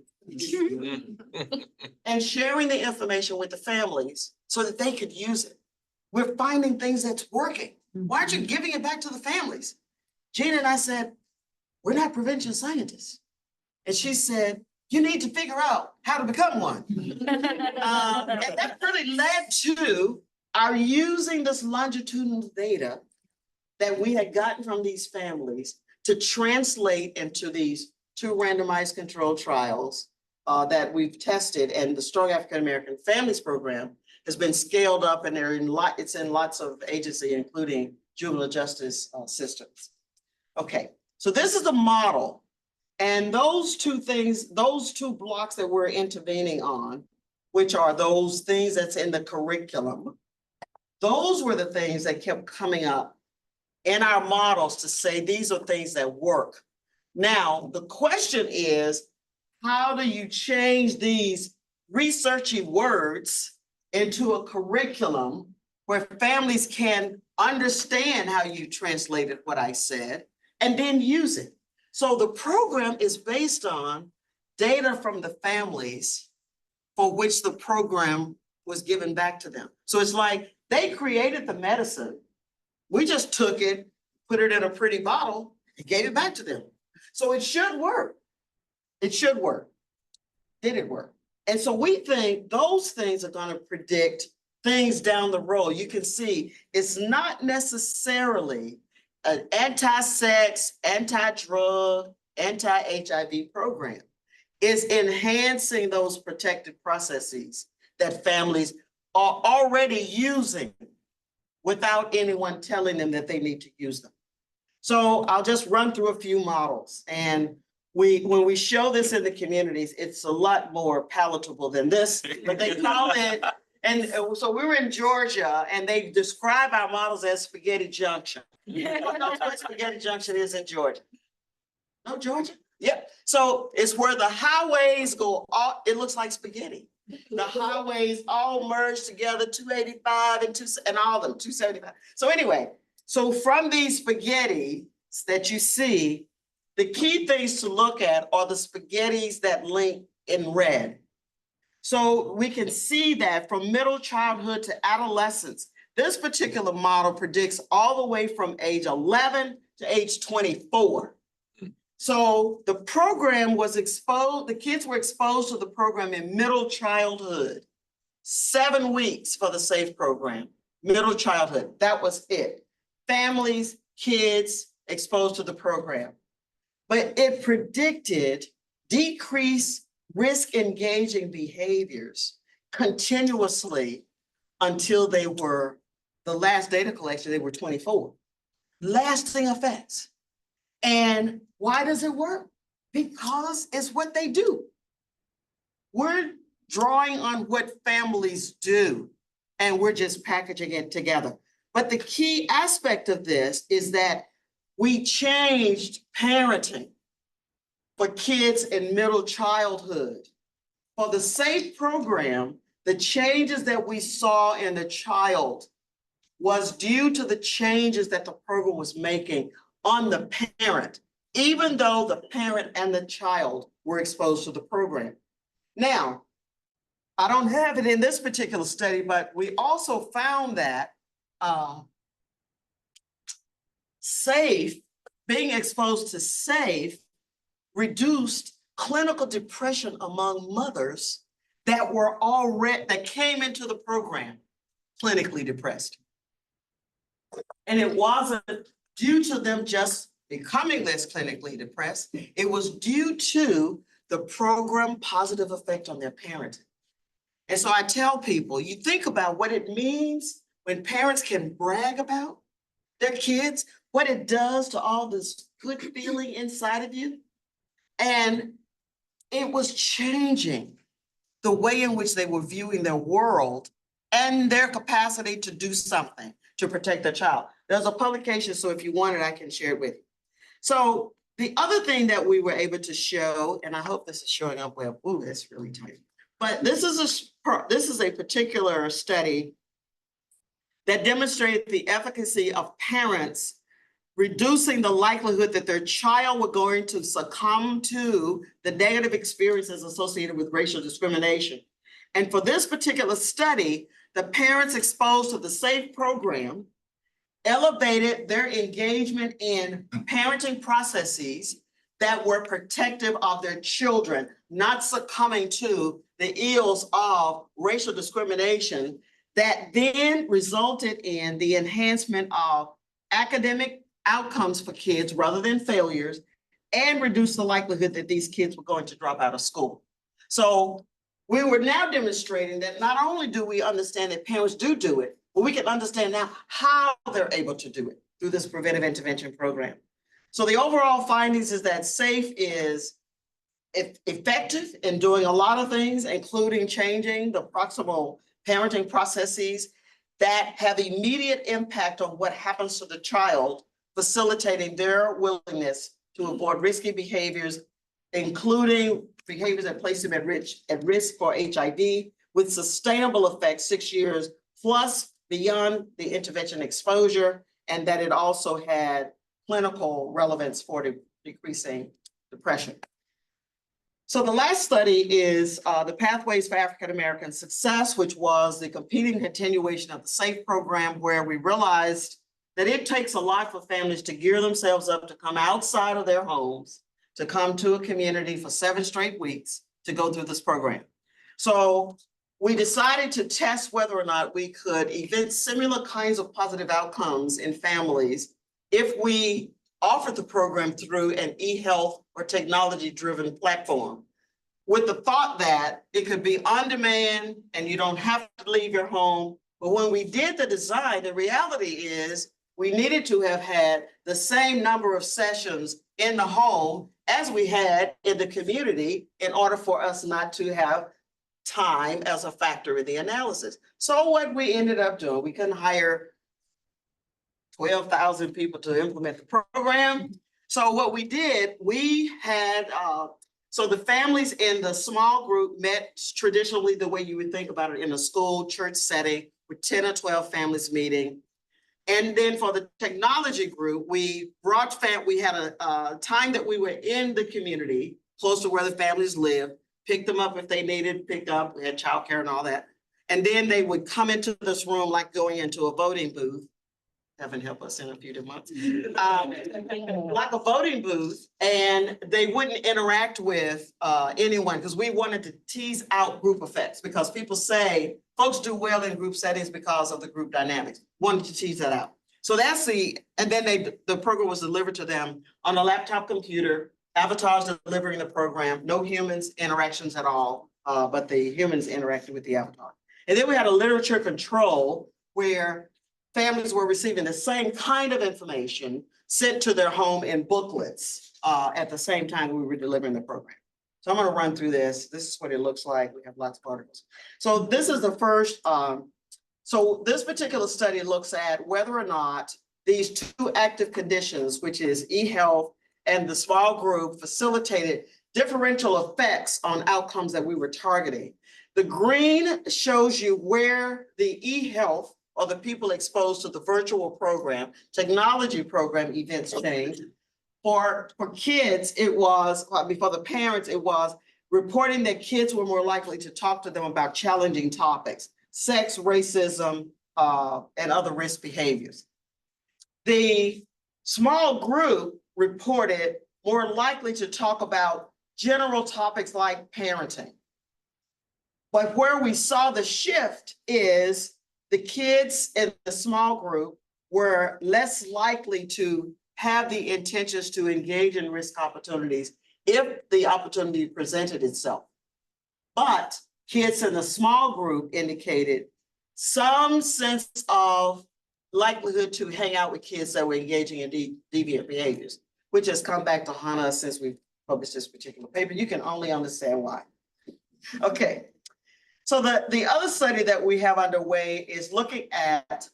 And sharing the information with the families so that they could use it. We're finding things that's working. Why aren't you giving it back to the families? Gina and I said, we're not prevention scientists. And she said, you need to figure out how to become one. And that really led to our using this longitudinal data that we had gotten from these families to translate into these 2 randomized controlled trials that we've tested. And the Strong African American Families Program has been scaled up, and it's in lots of agencies, including juvenile justice systems. Okay, so this is the model. And those two things, those 2 blocks that we're intervening on, which are those things that's in the curriculum, those were the things that kept coming up in our models to say these are things that work. Now, the question is, how do you change these researchy words into a curriculum where families can understand how you translated what I said and then use it? So the program is based on data from the families for which the program was given back to them. So it's like they created the medicine. We just took it, put it in a pretty bottle, and gave it back to them. So it should work. It should work. Did it work? And so we think those things are going to predict things down the road. You can see it's not necessarily an anti-sex, anti-drug, anti-HIV program. It's enhancing those protective processes that families are already using without anyone telling them that they need to use them. So I'll just run through a few models. And when we show this in the communities, it's a lot more palatable than this, but they call it, and so we were in Georgia and they describe our models as spaghetti junction. Who knows what spaghetti junction is in Georgia? No, Georgia? Yep. So it's where the highways go, it looks like spaghetti. The highways all merge together, 285 and all of them, 275. So anyway, so from these spaghetti that you see, the key things to look at are the spaghettis that link in red. So we can see that from middle childhood to adolescence, this particular model predicts all the way from age 11 to age 24. So the program was exposed, the kids were exposed to the program in middle childhood. 7 weeks for the SAFE program, middle childhood, that was it. Families, kids exposed to the program. But it predicted decreased risk engaging behaviors continuously until they were, the last data collection, they were 24. Lasting effects. And why does it work? Because it's what they do. We're drawing on what families do, and we're just packaging it together. But the key aspect of this is that we changed parenting for kids in middle childhood. For the SAFE program, the changes that we saw in the child was due to the changes that the program was making on the parent, even though the parent and the child were exposed to the program. Now, I don't have it in this particular study, but we also found that SAFE, being exposed to SAFE, reduced clinical depression among mothers that were already, that came into the program clinically depressed. And it wasn't due to them just becoming less clinically depressed. It was due to the program positive effect on their parenting. And so I tell people, you think about what it means when parents can brag about their kids, what it does to all this good feeling inside of you. And it was changing the way in which they were viewing their world and their capacity to do something to protect their child. There's a publication, so if you want it, I can share it with you. So the other thing that we were able to show, and I hope this is showing up well, ooh, that's really tight. But this is a particular study that demonstrated the efficacy of parents reducing the likelihood that their child were going to succumb to the negative experiences associated with racial discrimination. And for this particular study, the parents exposed to the SAFE program elevated their engagement in parenting processes that were protective of their children, not succumbing to the ills of racial discrimination that then resulted in the enhancement of academic outcomes for kids rather than failures, and reduce the likelihood that these kids were going to drop out of school. So we were now demonstrating that not only do we understand that parents do it, but we can understand now how they're able to do it through this preventive intervention program. So the overall findings is that SAFE is effective in doing a lot of things, including changing the proximal parenting processes that have immediate impact on what happens to the child, facilitating their willingness to avoid risky behaviors, including behaviors that place them at risk for HIV, with sustainable effects 6 years plus beyond the intervention exposure, and that it also had clinical relevance for decreasing depression. So the last study is the Pathways for African American Success, which was the competing continuation of the SAFE program, where we realized that it takes a lot for families to gear themselves up to come outside of their homes, to come to a community for 7 straight weeks to go through this program. So we decided to test whether or not we could evince similar kinds of positive outcomes in families if we offered the program through an e-health or technology-driven platform, with the thought that it could be on demand and you don't have to leave your home. But when we did the design, the reality is we needed to have had the same number of sessions in the home as we had in the community in order for us not to have time as a factor in the analysis. So what we ended up doing, we couldn't hire 12,000 people to implement the program. So what we did, we had, so the families in the small group met traditionally the way you would think about it in a school, church setting, with 10 or 12 families meeting. And then for the technology group, we had a time that we were in the community, close to where the families live, picked them up if they needed picked up. We had childcare and all that. And then they would come into this room like going into a voting booth. Heaven help us in a few months. Like a voting booth, and they wouldn't interact with anyone because we wanted to tease out group effects, because people say folks do well in group settings because of the group dynamics. Wanted to tease that out. So that's and then the program was delivered to them on a laptop computer, avatars delivering the program, no humans interactions at all, but the humans interacted with the avatar. And then we had a literature control where families were receiving the same kind of information sent to their home in booklets at the same time we were delivering the program. So I'm going to run through this. This is what it looks like. We have lots of articles. So this is the first. So this particular study looks at whether or not these two active conditions, which is e-health and the small group, facilitated differential effects on outcomes that we were targeting. The green shows you where the e-health, or the people exposed to the virtual program, technology program events changed. For kids, it was, before the parents, it was reporting that kids were more likely to talk to them about challenging topics, sex, racism, and other risk behaviors. The small group reported more likely to talk about general topics like parenting. But where we saw the shift is the kids in the small group were less likely to have the intentions to engage in risk opportunities if the opportunity presented itself. But kids in the small group indicated some sense of likelihood to hang out with kids that were engaging in deviant behaviors, which has come back to haunt us since we published this particular paper. You can only understand why. Okay. So the other study that we have underway is looking at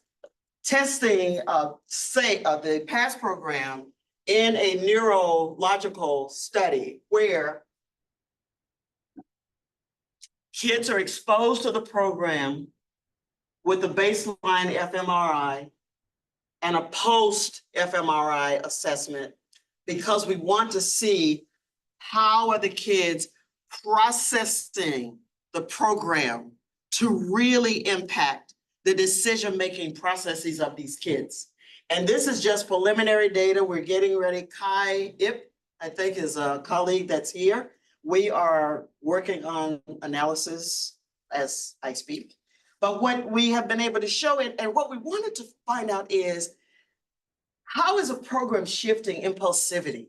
testing, the PASS program in a neurological study where kids are exposed to the program with a baseline fMRI and a post-fMRI assessment, because we want to see how are the kids processing the program to really impact the decision-making processes of these kids. And this is just preliminary data. We're getting ready. Kai Ip, I think, is a colleague that's here. We are working on analysis as I speak. But what we have been able to show it, and what we wanted to find out is, how is a program shifting impulsivity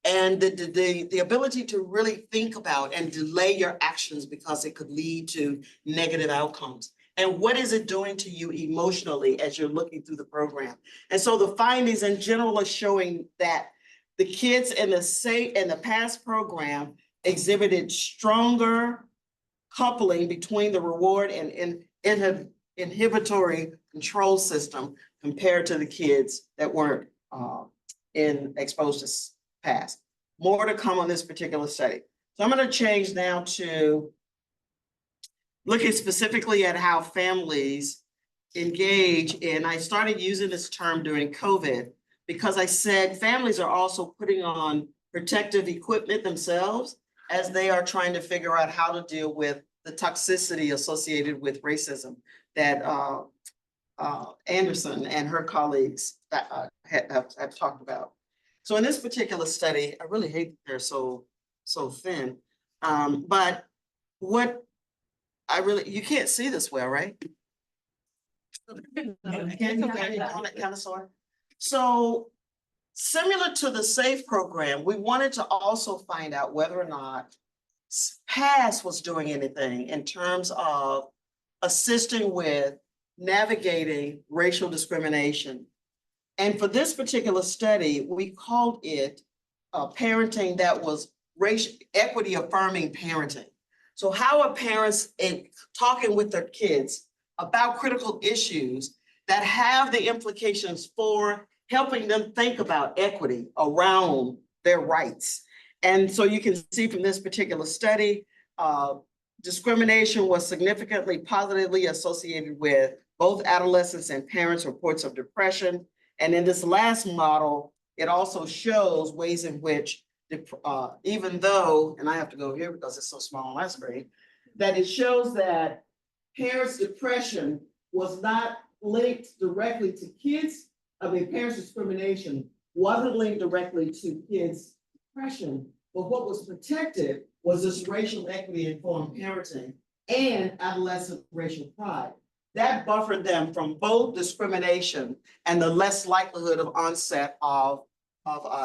and the ability to really think about and delay your actions because it could lead to negative outcomes? And what is it doing to you emotionally as you're looking through the program? And so the findings in general are showing that the kids in the PASS program exhibited stronger coupling between the reward and inhibitory control system compared to the kids that weren't exposed to PASS. More to come on this particular study. So I'm going to change now to looking specifically at how families engage. And I started using this term during COVID because I said families are also putting on protective equipment themselves as they are trying to figure out how to deal with the toxicity associated with racism that Anderson and her colleagues have talked about. So in this particular study, I really hate that they're so thin, but what you can't see this well, right? So similar to the SAFE program, we wanted to also find out whether or not PASS was doing anything in terms of assisting with navigating racial discrimination. And for this particular study, we called it parenting that was racial equity affirming parenting. So how are parents talking with their kids about critical issues that have the implications for helping them think about equity around their rights? And so you can see from this particular study, discrimination was significantly positively associated with both adolescents and parents' reports of depression. And in this last model, it also shows ways in which even though, and I have to go here because it's so small on my screen, that it shows that parents' depression was not linked directly to kids. Parents' discrimination wasn't linked directly to kids' depression, but what was protected was this racial equity informed parenting and adolescent racial pride. That buffered them from both discrimination and the less likelihood of onset of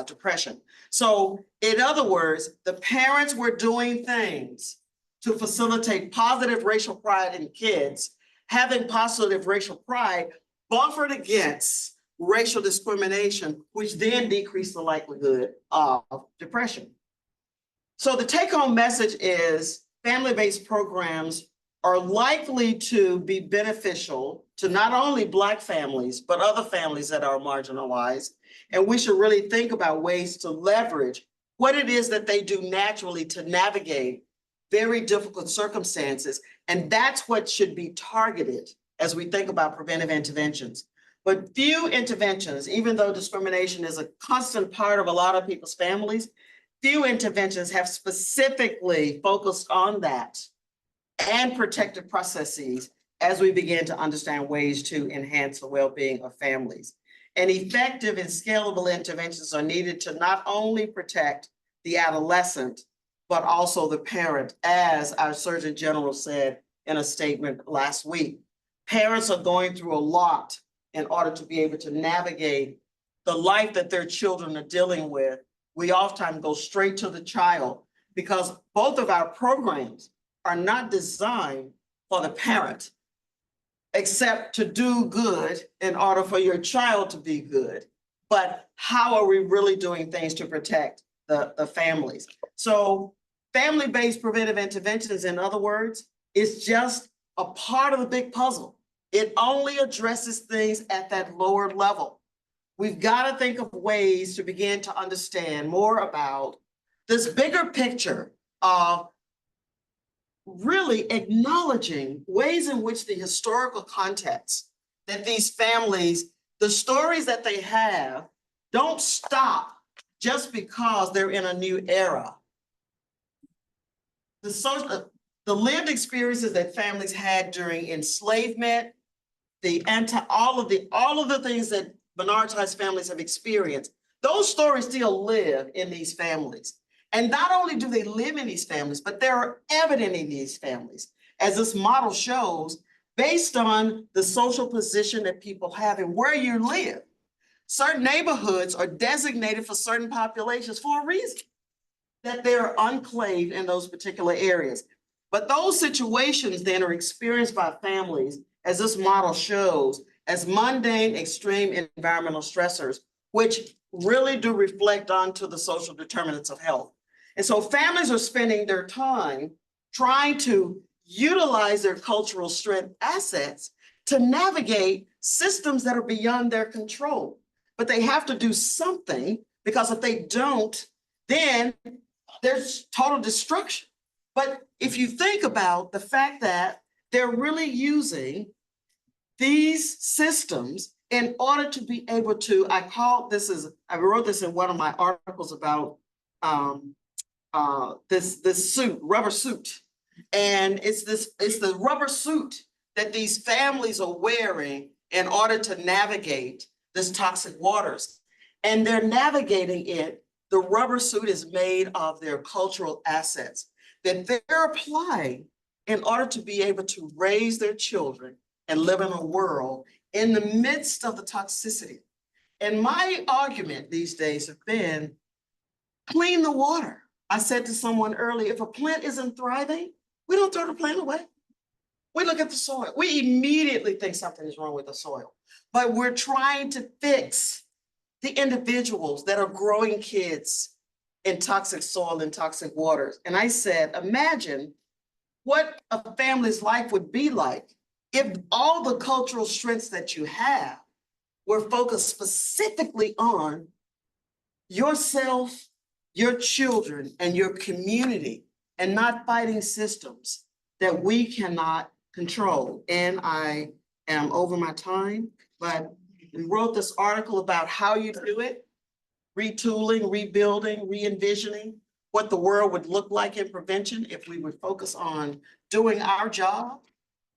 depression. So in other words, the parents were doing things to facilitate positive racial pride in kids. Having positive racial pride buffered against racial discrimination, which then decreased the likelihood of depression. So the take-home message is family-based programs are likely to be beneficial to not only Black families, but other families that are marginalized. And we should really think about ways to leverage what it is that they do naturally to navigate very difficult circumstances. And that's what should be targeted as we think about preventive interventions. But few interventions, even though discrimination is a constant part of a lot of people's families, few interventions have specifically focused on that and protective processes as we begin to understand ways to enhance the well-being of families. And effective and scalable interventions are needed to not only protect the adolescent, but also the parent, as our Surgeon General said in a statement last week. Parents are going through a lot in order to be able to navigate the life that their children are dealing with. We oftentimes go straight to the child because both of our programs are not designed for the parent, except to do good in order for your child to be good. But how are we really doing things to protect the families? So family-based preventive interventions, in other words, is just a part of the big puzzle. It only addresses things at that lower level. We've got to think of ways to begin to understand more about this bigger picture of really acknowledging ways in which the historical context that these families, the stories that they have, don't stop just because they're in a new era. The lived experiences that families had during enslavement, all of the things that minoritized families have experienced, those stories still live in these families. And not only do they live in these families, but they're evident in these families, as this model shows, based on the social position that people have and where you live. Certain neighborhoods are designated for certain populations for a reason, that they're enclaved in those particular areas. But those situations then are experienced by families, as this model shows, as mundane, extreme environmental stressors, which really do reflect onto the social determinants of health. And so families are spending their time trying to utilize their cultural strength assets to navigate systems that are beyond their control. But they have to do something, because if they don't, then there's total destruction. But if you think about the fact that they're really using these systems in order to be able to, I wrote this in one of my articles about this suit, rubber suit. And it's the rubber suit that these families are wearing in order to navigate this toxic waters. And they're navigating it. The rubber suit is made of their cultural assets that they're applying in order to be able to raise their children and live in a world in the midst of the toxicity. And my argument these days have been, clean the water. I said to someone earlier, if a plant isn't thriving, we don't throw the plant away. We look at the soil. We immediately think something is wrong with the soil, but we're trying to fix the individuals that are growing kids in toxic soil and toxic waters. And I said, imagine what a family's life would be like if all the cultural strengths that you have were focused specifically on yourself, your children, and your community, and not fighting systems that we cannot control. And I am over my time, but we wrote this article about how you do it. retooling, rebuilding, re-envisioning what the world would look like in prevention if we would focus on doing our job,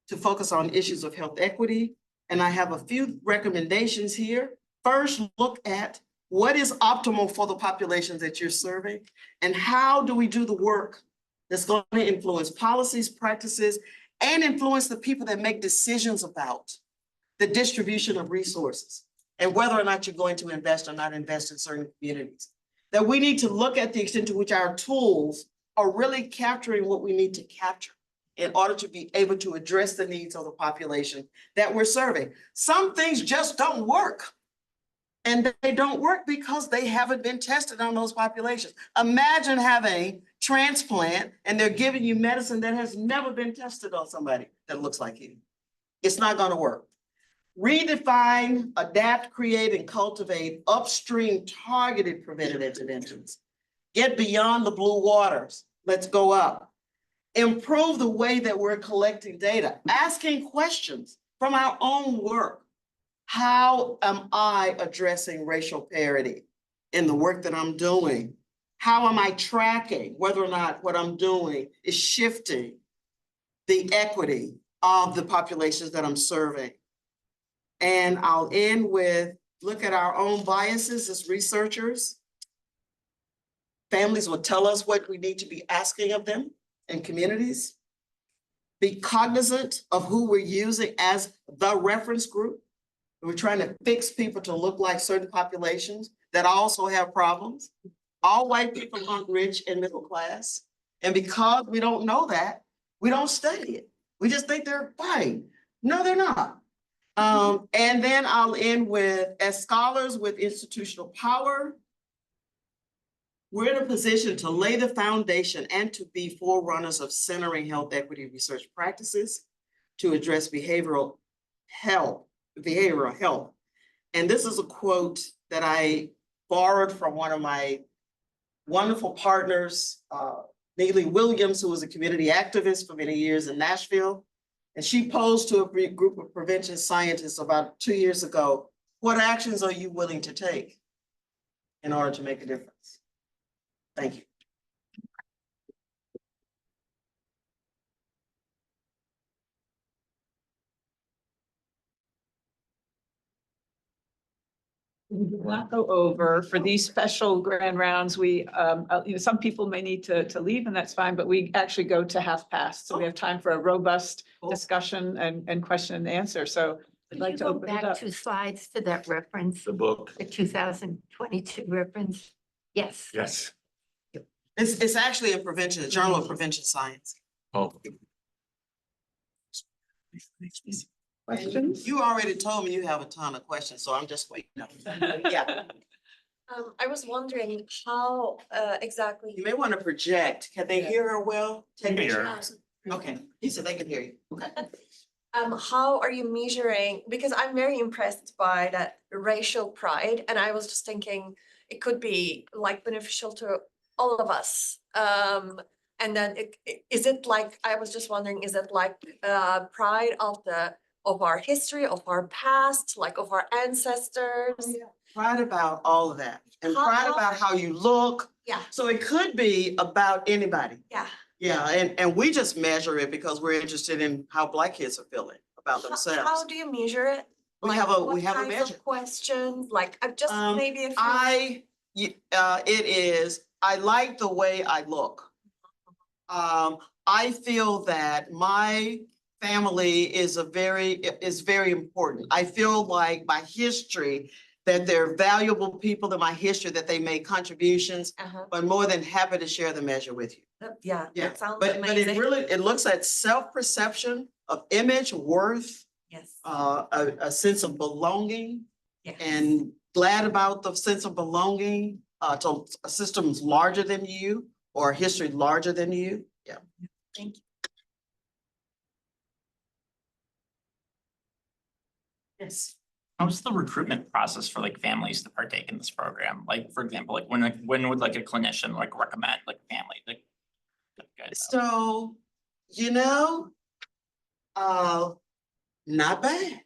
to focus on issues of health equity. And I have a few recommendations here. First, look at what is optimal for the populations that you're serving, and how do we do the work that's going to influence policies, practices, and influence the people that make decisions about the distribution of resources and whether or not you're going to invest or not invest in certain communities. That we need to look at the extent to which our tools are really capturing what we need to capture in order to be able to address the needs of the population that we're serving. Some things just don't work. And they don't work because they haven't been tested on those populations. Imagine having transplant and they're giving you medicine that has never been tested on somebody that looks like you. It's not gonna work. Redefine, adapt, create, and cultivate upstream targeted preventive interventions. Get beyond the blue waters. Let's go up. Improve the way that we're collecting data, asking questions from our own work. How am I addressing racial parity in the work that I'm doing? How am I tracking whether or not what I'm doing is shifting the equity of the populations that I'm serving? And I'll end with, look at our own biases as researchers. Families will tell us what we need to be asking of them in communities. Be cognizant of who we're using as the reference group. We're trying to fix people to look like certain populations that also have problems. All white people aren't rich and middle class. And because we don't know that, we don't study it. We just think they're fine. No, they're not. And then I'll end with, as scholars with institutional power, we're in a position to lay the foundation and to be forerunners of centering health equity research practices to address behavioral health. And this is a quote that I borrowed from one of my wonderful partners, Neely Williams, who was a community activist for many years in Nashville. And she posed to a group of prevention scientists about 2 years ago, what actions are you willing to take in order to make a difference? Thank you. We will not go over for these special grand rounds. We, some people may need to leave and that's fine, but we actually go to 1:30. So we have time for a robust discussion and question and answer. So I'd like to open it Back up. 2 slides to that reference, The book. the 2022 reference. Yes. Yes. It's actually in prevention, the Journal of Prevention Science. Oh. Questions? You already told me you have a ton of questions, so I'm just waiting. Yeah, I was wondering how exactly. you may want to project. Can they hear her well? Can hear her. Okay, he said they can hear you. Okay. How are you measuring? Because I'm very impressed by that racial pride, and I was just thinking it could be like beneficial to all of us. And then is it like, I was just wondering, is it like pride of our history, of our past, like of our ancestors? Pride about all of that, and How- pride about how you look. Yeah. So it could be about anybody. Yeah. Yeah, and we just measure it because we're interested in how Black kids are feeling about How themselves. do you measure it? We Like, have a what kinds of measure. questions, like I've just maybe if It is, I like the way I look. I feel that my family is very important. I feel like my history, that they're valuable people in my history, that they made contributions, but more than happy to share the measure with you. Yeah, Yeah, that sounds but it amazing. really, it looks at self-perception of image, worth, Yes. a sense of belonging, Yes. and glad about the sense of belonging to a system's larger than you or a history larger than you. Yeah. Thank you. Yes. How's the recruitment process for like families to partake in this program? Like, for example, like when would like a clinician like recommend like family, like? So, not bad.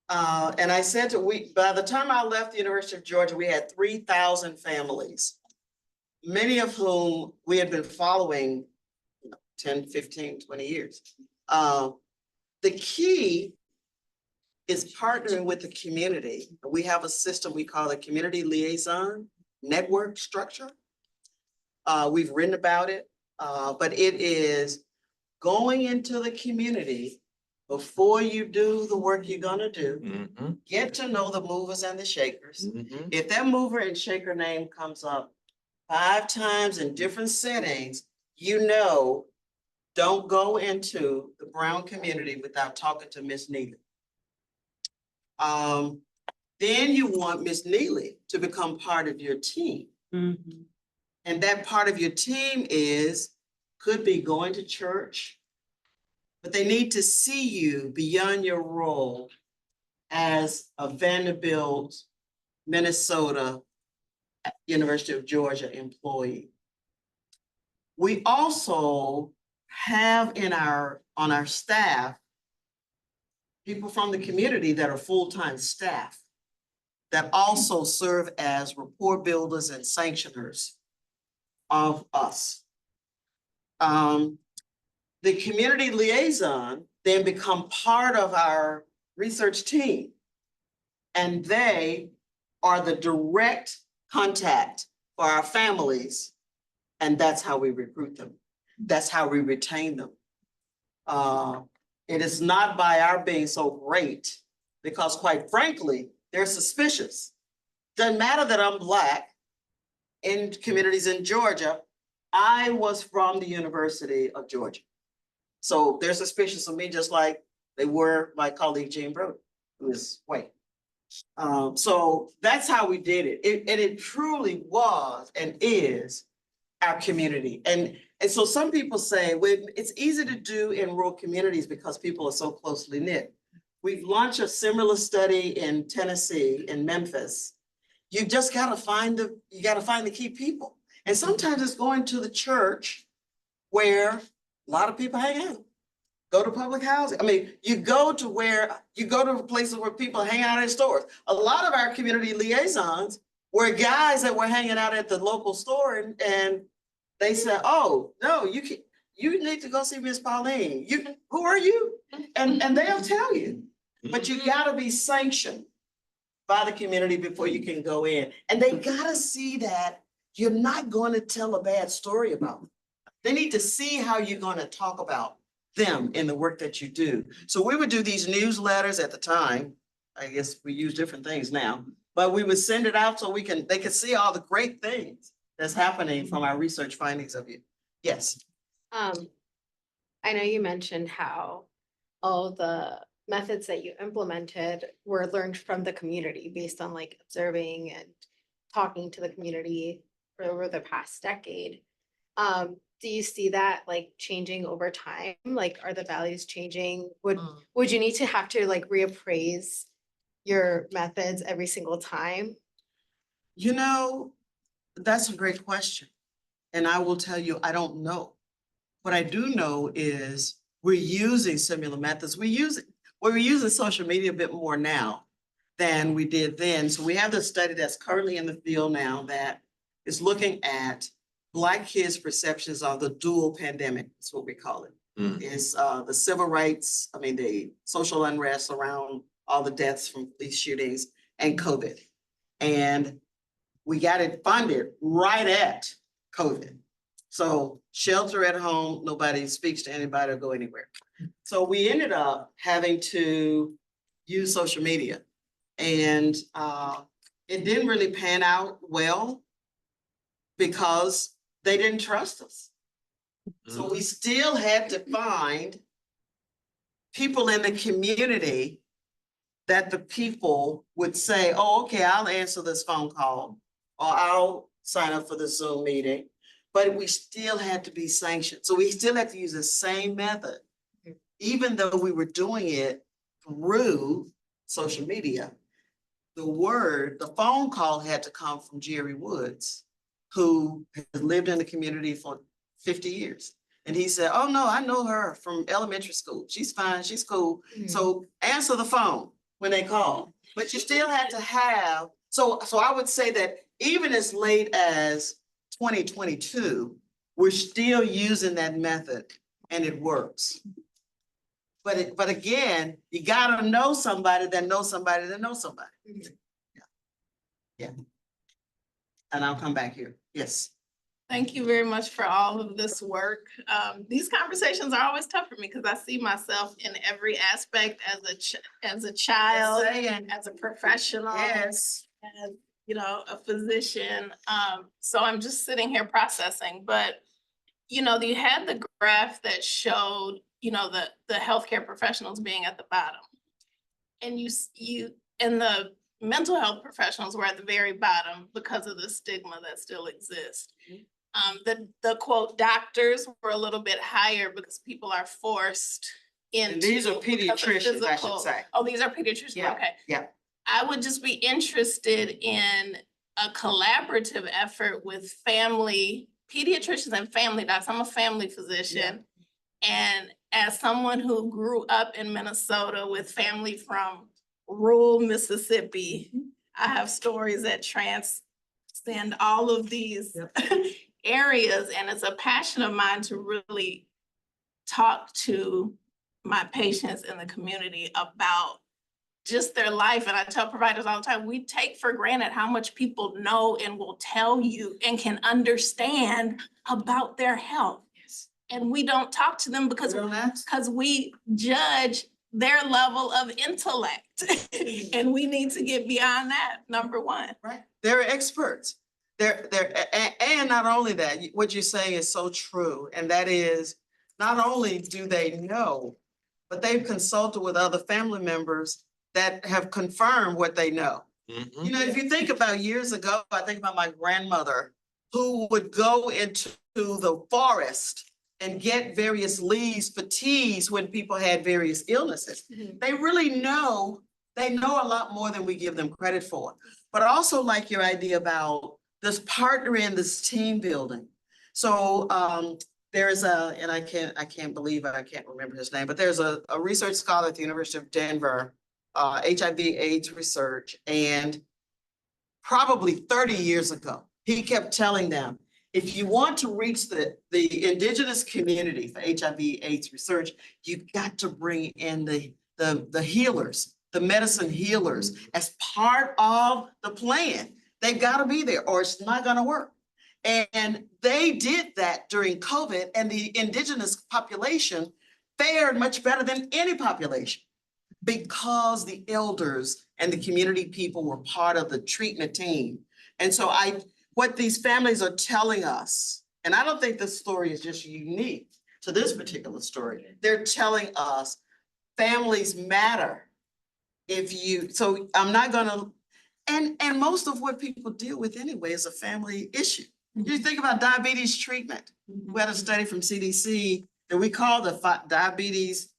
And I said by the time I left the University of Georgia, we had 3,000 families, many of whom we had been following 10, 15, 20 years. The key is partnering with the community. We have a system we call a community liaison network structure. We've written about it, but it is going into the community before you do the work you're gonna do. Get to know the movers and the shakers. If that mover and shaker name comes up 5 times in different settings, don't go into the Brown community without talking to Miss Neely. Then you want Miss Neely to become part of your team. And that part of your team could be going to church, but they need to see you beyond your role as a Vanderbilt, Minnesota, University of Georgia employee. We also have on our staff, people from the community that are full-time staff that also serve as rapport builders and sanctioners of us. The community liaison then become part of our research team, and they are the direct contact for our families, and that's how we recruit them. That's how we retain them. It is not by our being so great, because quite frankly, they're suspicious. Doesn't matter that I'm Black in communities in Georgia. I was from the University of Georgia. So they're suspicious of me just like they were my colleague Jane Brody, who is white. So that's how we did it. And it truly was and is our community. And so some people say, well, it's easy to do in rural communities because people are so closely knit. We've launched a similar study in Tennessee, in Memphis. You just gotta find the key people. And sometimes it's going to the church where a lot of people hang out. Go to public housing. I mean, you go to places where people hang out at stores. A lot of our community liaisons were guys that were hanging out at the local store and they said, oh, no, you need to go see Miss Pauline. Who are you? And they'll tell you, but you gotta be sanctioned by the community before you can go in. And they gotta see that you're not gonna tell a bad story about them. They need to see how you're gonna talk about them in the work that you do. So we would do these newsletters at the time. I guess we use different things now, but we would send it out so they could see all the great things that's happening from our research findings of you. Yes. I know you mentioned how all the methods that you implemented were learned from the community based on like observing and talking to the community for over the past decade. Do you see that like changing over time? Like, are the values changing? Would you need to have to like reappraise your methods every single time? You know, that's a great question. And I will tell you, I don't know. What I do know is we're using similar methods. We're using social media a bit more now than we did then. So we have this study that's currently in the field now that is looking at Black kids' perceptions of the dual pandemic, that's what we call it. It's the civil rights, the social unrest around all the deaths from police shootings and COVID. And we got it funded right at COVID. So shelter at home, nobody speaks to anybody or go anywhere. So we ended up having to use social media. And it didn't really pan out well because they didn't trust us. So we still had to find people in the community that the people would say, oh, okay, I'll answer this phone call or I'll sign up for the Zoom meeting, but we still had to be sanctioned. So we still had to use the same method, even though we were doing it through social media. The phone call had to come from Jerry Woods, who has lived in the community for 50 years. And he said, oh no, I know her from elementary school. She's fine, she's cool. So answer the phone. when they call. But you still had to have, so I would say that even as late as 2022, we're still using that method and it works. But again, you gotta know somebody that knows somebody that knows somebody. Yeah. And I'll come back here. Yes. Thank you very much for all of this work. These conversations are always tough for me because I see myself in every aspect as a child, Saying. as a professional, Yes. as, you know, a physician. So I'm just sitting here processing, but, you know, you had the graph that showed, you know, the healthcare professionals being at the bottom. And and the mental health professionals were at the very bottom because of the stigma that still exists. The quote, doctors were a little bit higher because people are forced into. And these are because of pediatricians, I should physical- say. Oh, these are pediatricians, Yeah, okay. yeah. I would just be interested in a collaborative effort with pediatricians and family docs. I'm a family physician. And as someone who grew up in Minnesota with family from rural Mississippi, I have stories that transcend all of these areas. And it's a passion of mine to really talk to my patients in the community about just their life. And I tell providers all the time, we take for granted how much people know and will tell you and can understand about their health. And we don't talk to them because we judge their level of intellect. And we need to get beyond that, number one. Right. They're experts. And not only that, what you're saying is so true. And that is, not only do they know, but they've consulted with other family members that have confirmed what they know. You know, if you think about years ago, I think about my grandmother who would go into the forest and get various leaves for teas when people had various illnesses. They really know, they know a lot more than we give them credit for. But I also like your idea about this partnering, this team building. So there's and I can't believe I can't remember his name, but there's a research scholar at the University of Denver, HIV/AIDS research, and probably 30 years ago, he kept telling them, if you want to reach the indigenous community for HIV/AIDS research, you've got to bring in the healers, the medicine healers as part of the plan. They've got to be there or it's not going to work. And they did that during COVID, and the indigenous population fared much better than any population because the elders and the community people were part of the treatment team. And so what these families are telling us, and I don't think this story is just unique to this particular story. They're telling us families matter. So I'm not gonna, and most of what people deal with anyway is a family issue. You think about diabetes treatment. We had a study from CDC that we call the diabetes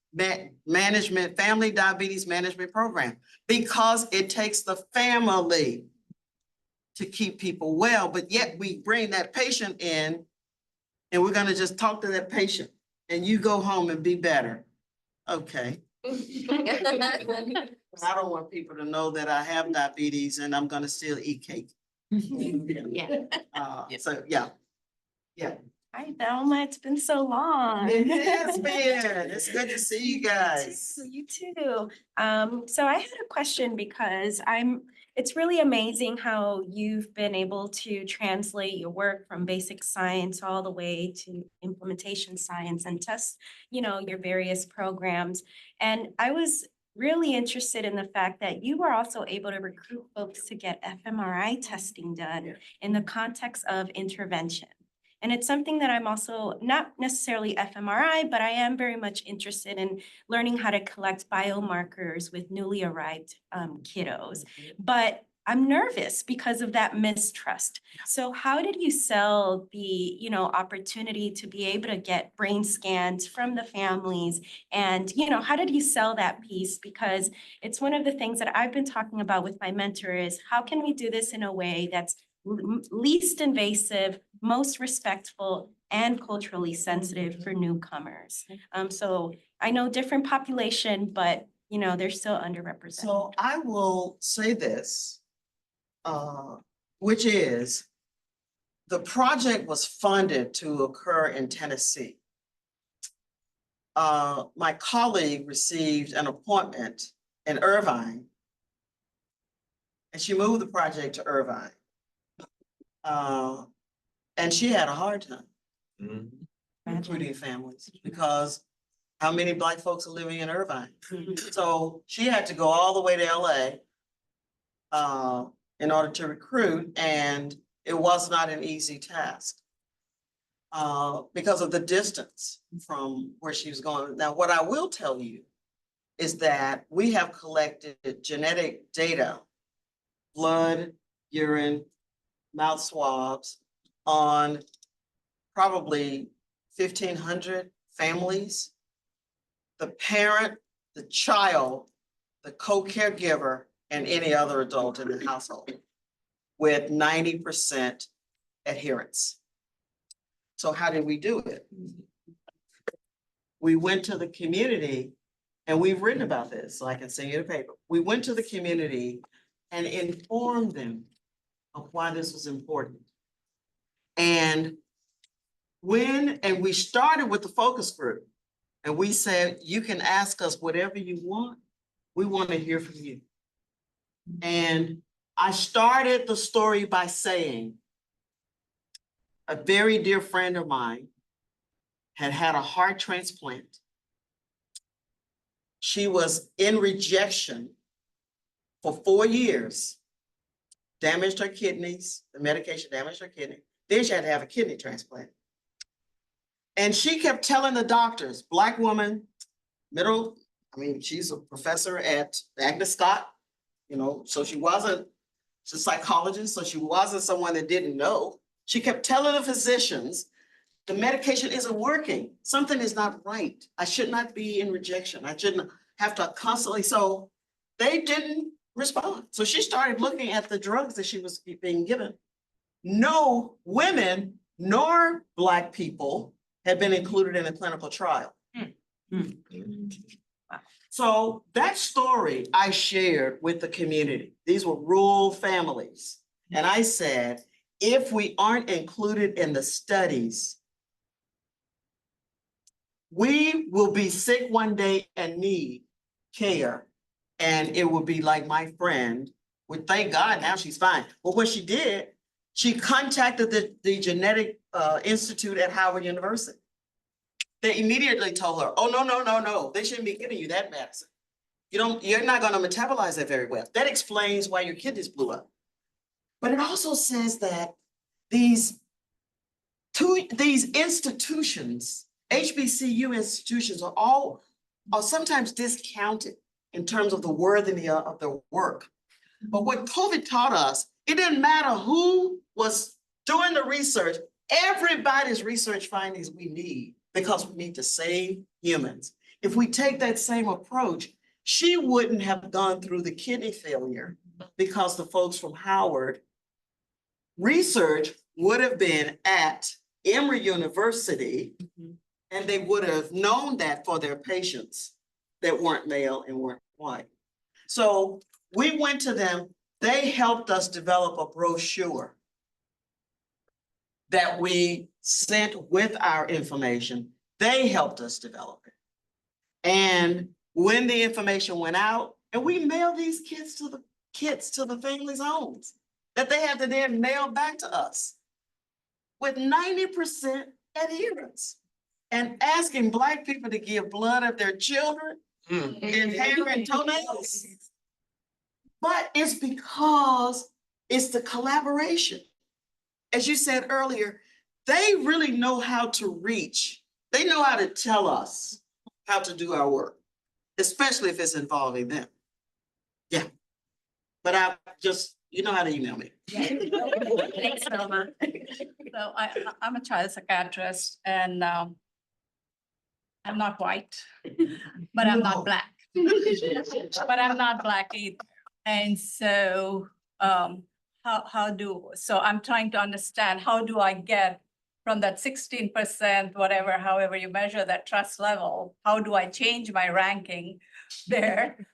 management, family diabetes management program, because it takes the family to keep people well, but yet we bring that patient in and we're gonna just talk to that patient and you go home and be better. Okay. I don't want people to know that I have diabetes and I'm gonna still eat cake. Yeah. So, yeah. Hi, Velma. It's been so long. It has been. It's good to see you guys. You too. So I had a question because it's really amazing how you've been able to translate your work from basic science all the way to implementation science and test, your various programs. And I was really interested in the fact that you were also able to recruit folks to get fMRI testing done in the context of intervention. And it's something that I'm also not necessarily fMRI, but I am very much interested in learning how to collect biomarkers with newly arrived kiddos. But I'm nervous because of that mistrust. So how did you sell the, opportunity to be able to get brain scans from the families? And, how did you sell that piece? Because it's one of the things that I've been talking about with my mentor is how can we do this in a way that's least invasive, most respectful, and culturally sensitive for newcomers. So I know different population, but you know, they're still underrepresented. So I will say this, which is, the project was funded to occur in Tennessee. My colleague received an appointment in Irvine, and she moved the project to Irvine. And she had a hard time recruiting families, because how many Black folks are living in Irvine? So she had to go all the way to LA in order to recruit, and it was not an easy task because of the distance from where she was going. Now, what I will tell you is that we have collected genetic data, blood, urine, mouth swabs on probably 1,500 families. The parent, the child, the co-caregiver, and any other adult in the household with 90% adherence. So how did we do it? We went to the community, and we've written about this, so I can send you the paper. We went to the community and informed them of why this was important. And we started with the focus group, and we said, you can ask us whatever you want. We want to hear from you. And I started the story by saying, a very dear friend of mine had had a heart transplant. She was in rejection for 4 years, damaged her kidneys, the medication damaged her kidney. Then she had to have a kidney transplant. And she kept telling the doctors, Black woman, she's a professor at Agnes Scott, so she wasn't a psychologist, so she wasn't someone that didn't know. She kept telling the physicians, the medication isn't working. Something is not right. I should not be in rejection. I shouldn't have to constantly, so they didn't respond. So she started looking at the drugs that she was being given. No women nor Black people had been included in a clinical trial. So that story I shared with the community. These were rural families. And I said, if we aren't included in the studies, we will be sick one day and need care. And it will be like my friend, well, thank God now she's fine. But what she did, she contacted the genetic institute at Howard University. They immediately told her, oh, no, they shouldn't be giving you that medicine. You're not gonna metabolize that very well. That explains why your kidneys blew up. But it also says that these institutions, HBCU institutions, are sometimes discounted in terms of the worthiness of their work. But what COVID taught us, it didn't matter who was doing the research, everybody's research findings we need, because we need to save humans. If we take that same approach, she wouldn't have gone through the kidney failure, because the folks from Howard research would have been at Emory University, and they would have known that for their patients that weren't male and weren't white. So we went to them, they helped us develop a brochure that we sent with our information. They helped us develop it. And when the information went out, and we mailed these kits to the families' homes, that they had to then mail back to us with 90% adherence, and asking Black people to give blood of their children and hair and toenails. But it's because it's the collaboration. As you said earlier, they really know how to reach. They know how to tell us how to do our work, especially if it's involving them. Yeah. But you know how to email me. Thanks, Velma. So I'm a child psychiatrist, and I'm not white, but I'm not Black. But I'm not Black either. And so so I'm trying to understand, how do I get from that 16%, whatever, however you measure that trust level, how do I change my ranking there?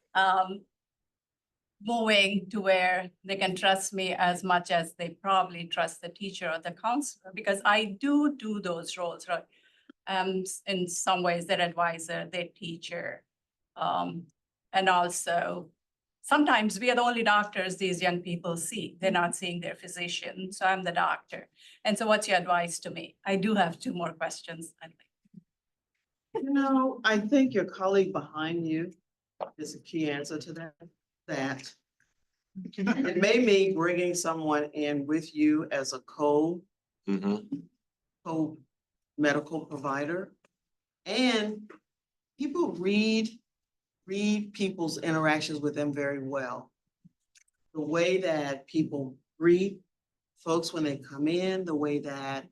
Moving to where they can trust me as much as they probably trust the teacher or the counselor, because I do those roles, right? In some ways, their advisor, their teacher. And also, sometimes we are the only doctors these young people see. They're not seeing their physician, so I'm the doctor. And so what's your advice to me? I do have 2 more questions. I think your colleague behind you is a key answer to that. That it may mean bringing someone in with you as a co-medical provider. And people read people's interactions with them very well. The way that people greet folks when they come in, the way that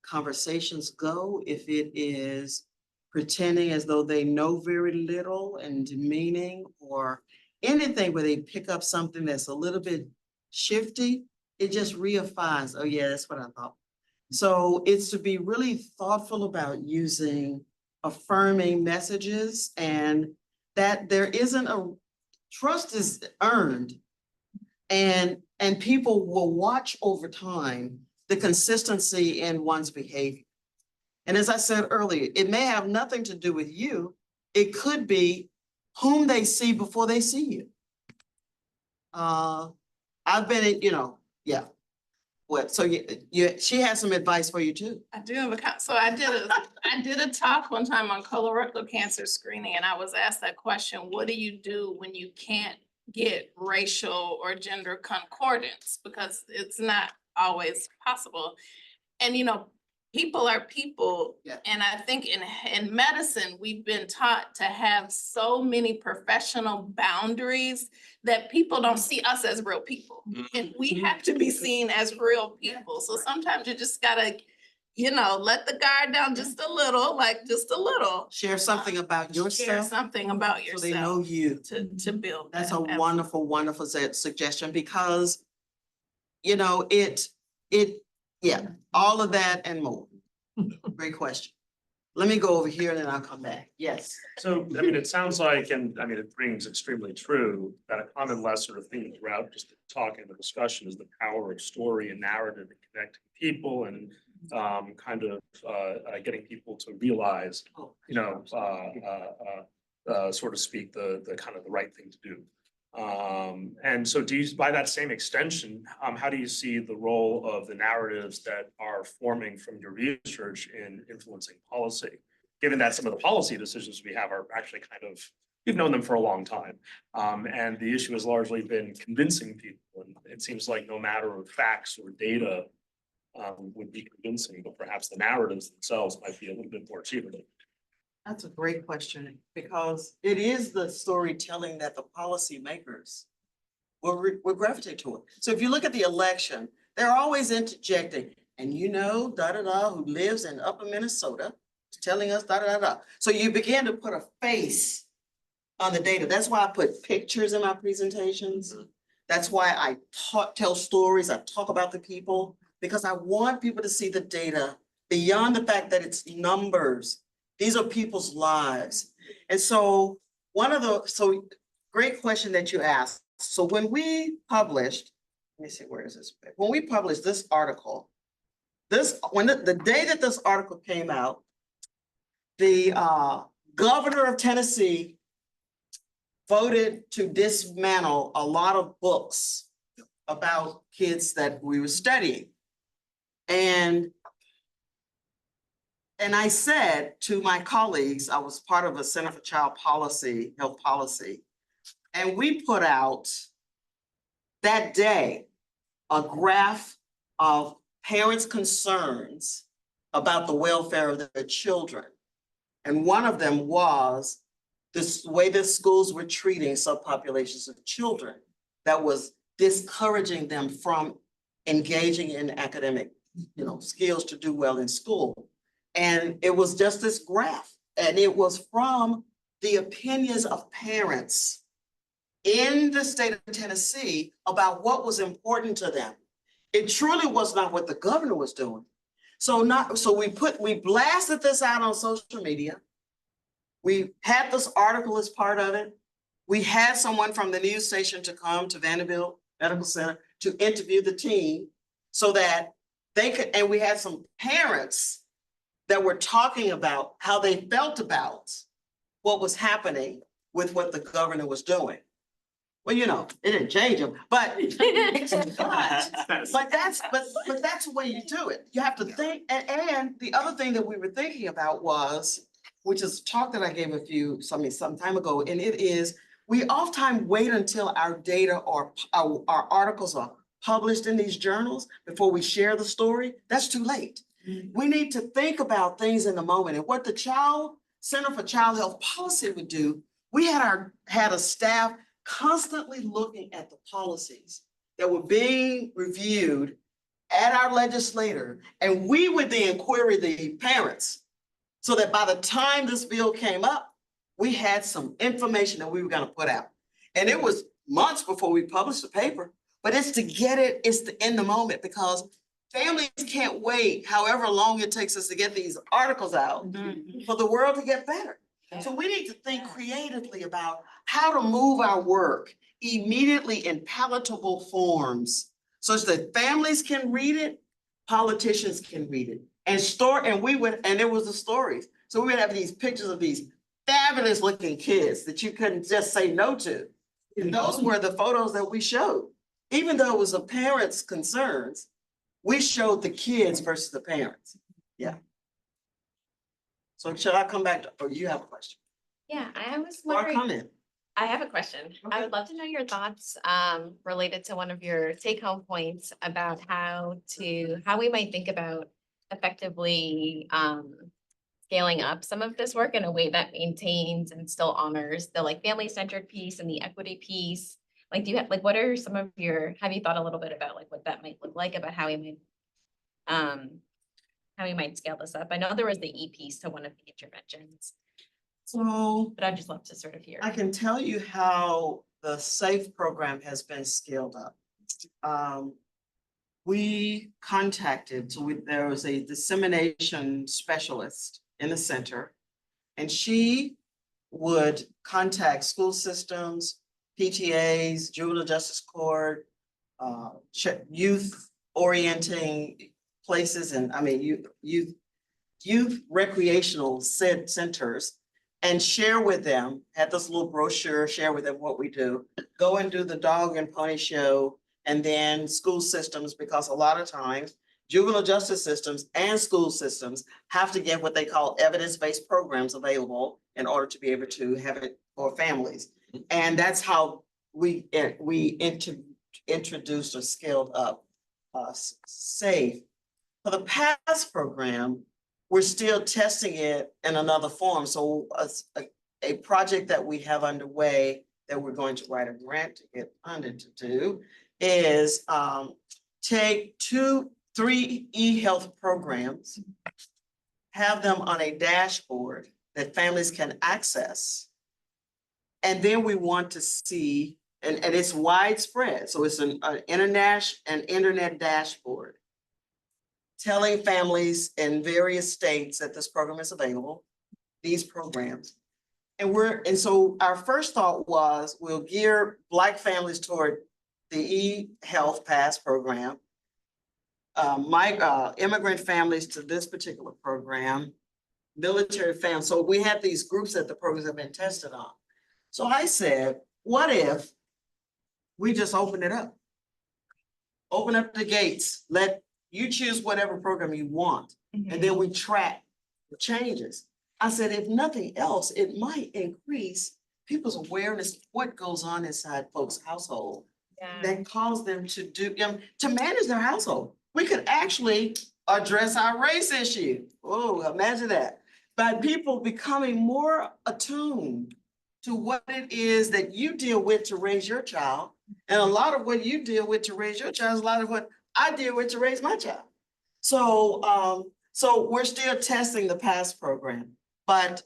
conversations go, if it is pretending as though they know very little and demeaning, or anything where they pick up something that's a little bit shifty, it just reaffirms, oh yeah, that's what I thought. So it's to be really thoughtful about using affirming messages, and that there isn't trust is earned, and people will watch over time the consistency in one's behavior. And as I said earlier, it may have nothing to do with you. It could be whom they see before they see you. I've been in, yeah. What? So she has some advice for you too. I do, so I did a talk one time on colorectal cancer screening, and I was asked that question: what do you do when you can't get racial or gender concordance? Because it's not always possible. And people are people. Yeah. And I think in medicine, we've been taught to have so many professional boundaries that people don't see us as real people. And we have to be seen as real people. So sometimes you just gotta, let the guard down just a little, Share something about share yourself something about so yourself. they know you. To build. That's that. a wonderful, wonderful suggestion, because, yeah, all of that and more. Great question. Let me go over here and then I'll come back. Yes. So, it sounds like, and it rings extremely true, that a common lesson or theme throughout just the talk and the discussion is the power of story and narrative and connecting people, and getting people to realize, so to speak, the kind of the right thing to do. And so by that same extension, how do you see the role of the narratives that are forming from your research in influencing policy? Given that some of the policy decisions we have are actually we've known them for a long time. And the issue has largely been convincing people. And it seems like no matter of facts or data would be convincing, but perhaps the narratives themselves might be a little bit more achievable. That's a great question, because it is the storytelling that the policymakers will gravitate toward. So if you look at the election, they're always interjecting, and who lives in upper Minnesota is telling us So you begin to put a face on the data. That's why I put pictures in my presentations. That's why I tell stories, I talk about the people, because I want people to see the data beyond the fact that it's numbers. These are people's lives. And so great question that you asked. So when we published, let me see, where is this? When we published this article, the day that this article came out, the governor of Tennessee voted to dismantle a lot of books about kids that we were studying. And I said to my colleagues, I was part of a Center for Child Policy, Health Policy, and we put out that day a graph of parents' concerns about the welfare of their children. And one of them was this way the schools were treating subpopulations of children that was discouraging them from engaging in academic, skills to do well in school. And it was just this graph, and it was from the opinions of parents in the state of Tennessee about what was important to them. It truly was not what the governor was doing. So we blasted this out on social media. We had this article as part of it. We had someone from the news station to come to Vanderbilt Medical Center to interview the team so that they could, and we had some parents that were talking about how they felt about what was happening with what the governor was doing. Well, you know, it didn't change them, but but that's the way you do it. You have to think, and the other thing that we were thinking about was, which is a talk that I gave some time ago, and it is, we oftentimes wait until our data or our articles are published in these journals before we share the story. That's too late. We need to think about things in the moment, and what the Center for Child Health Policy would do. We had a staff constantly looking at the policies that were being reviewed at our legislature, and we would then query the parents so that by the time this bill came up, we had some information that we were going to put out. And it was months before we published the paper, but it's to get it, in the moment, because families can't wait however long it takes us to get these articles out for the world to get better. So we need to think creatively about how to move our work immediately in palatable forms such that families can read it, politicians can read it, and it was the stories. So we would have these pictures of these fabulous looking kids that you couldn't just say no to. And those were the photos that we showed. Even though it was the parents' concerns, we showed the kids versus the parents. Yeah. So should I come back or you have a question? Yeah, I was Or a wondering, comment? I have a question. I Okay. would love to know your thoughts related to one of your take-home points about how we might think about effectively scaling up some of this work in a way that maintains and still honors the like family-centered piece and the equity piece. Like, do you have, like, what are some of have you thought a little bit about like what that might look like, about how we might scale this up? I know there was the E piece to one of the interventions, So but I'd just love to sort of hear. I can tell you how the SAFE program has been scaled up. We contacted, there was a dissemination specialist in the center, and she would contact school systems, PTAs, juvenile justice court, youth orienting places, and youth recreational centers, and share with them, had this little brochure, share with them what we do, go and do the dog and pony show, and then school systems, because a lot of times juvenile justice systems and school systems have to get what they call evidence-based programs available in order to be able to have it for families. And that's how we introduced or scaled up SAFE. For the PASS program, we're still testing it in another form. So a project that we have underway that we're going to write a grant to get funded to do is take 3 e-health programs, have them on a dashboard that families can access. And then we want to see, and it's widespread. So it's an internet dashboard telling families in various states that this program is available, these programs. And so our first thought was we'll gear Black families toward the e-health PASS program, immigrant families to this particular program, military families. So we have these groups that the programs have been tested on. So I said, what if we just open it up? Open up the gates, let you choose whatever program you want, and then we track the changes. I said, if nothing else, it might increase people's awareness of what goes on inside folks' household that cause them to manage their household. We could actually address our race issue. Oh, imagine that. By people becoming more attuned to what it is that you deal with to raise your child. And a lot of what you deal with to raise your child is a lot of what I deal with to raise my child. So, so we're still testing the PASS program, but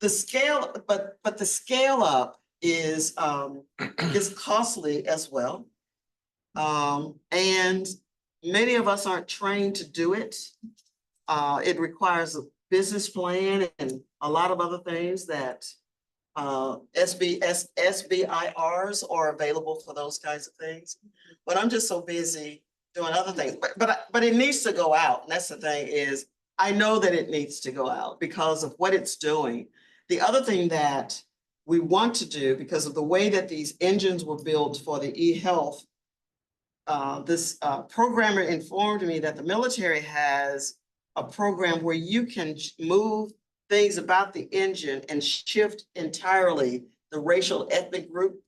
the scale up is costly as well. And many of us aren't trained to do it. It requires a business plan and a lot of other things that SBIRs are available for those kinds of things. But I'm just so busy doing other things, but it needs to go out. And that's the thing is, I know that it needs to go out because of what it's doing. The other thing that we want to do, because of the way that these engines were built for the e-health, this programmer informed me that the military has a program where you can move things about the engine and shift entirely the racial ethnic group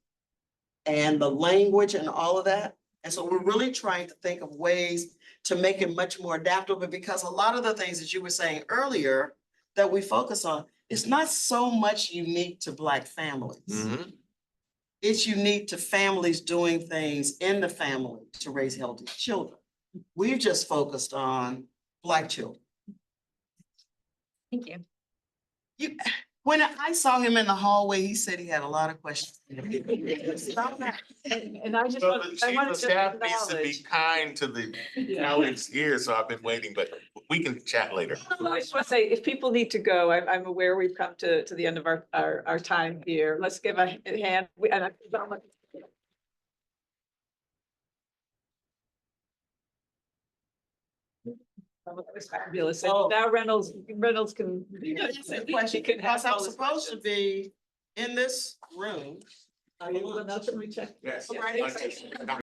and the language and all of that. And so we're really trying to think of ways to make it much more adaptable, because a lot of the things that you were saying earlier that we focus on, it's not so much unique to Black families. It's unique to families doing things in the family to raise healthy children. We've just focused on Black children. Thank you. When I saw him in the hallway, he said he had a lot of questions. And I just Well, want, the I chief want of to staff needs to be acknowledge. kind to the colleagues here, so I've been waiting, but we can chat later. I just want to say, if people need to go, I'm aware we've come to the end of our time here. Let's give a hand. That was fabulous. And Oh. now Reynolds can. That's a question, She can because have I'm all the supposed to questions. be in this room. Are you able to check? Yes. Yeah. Right.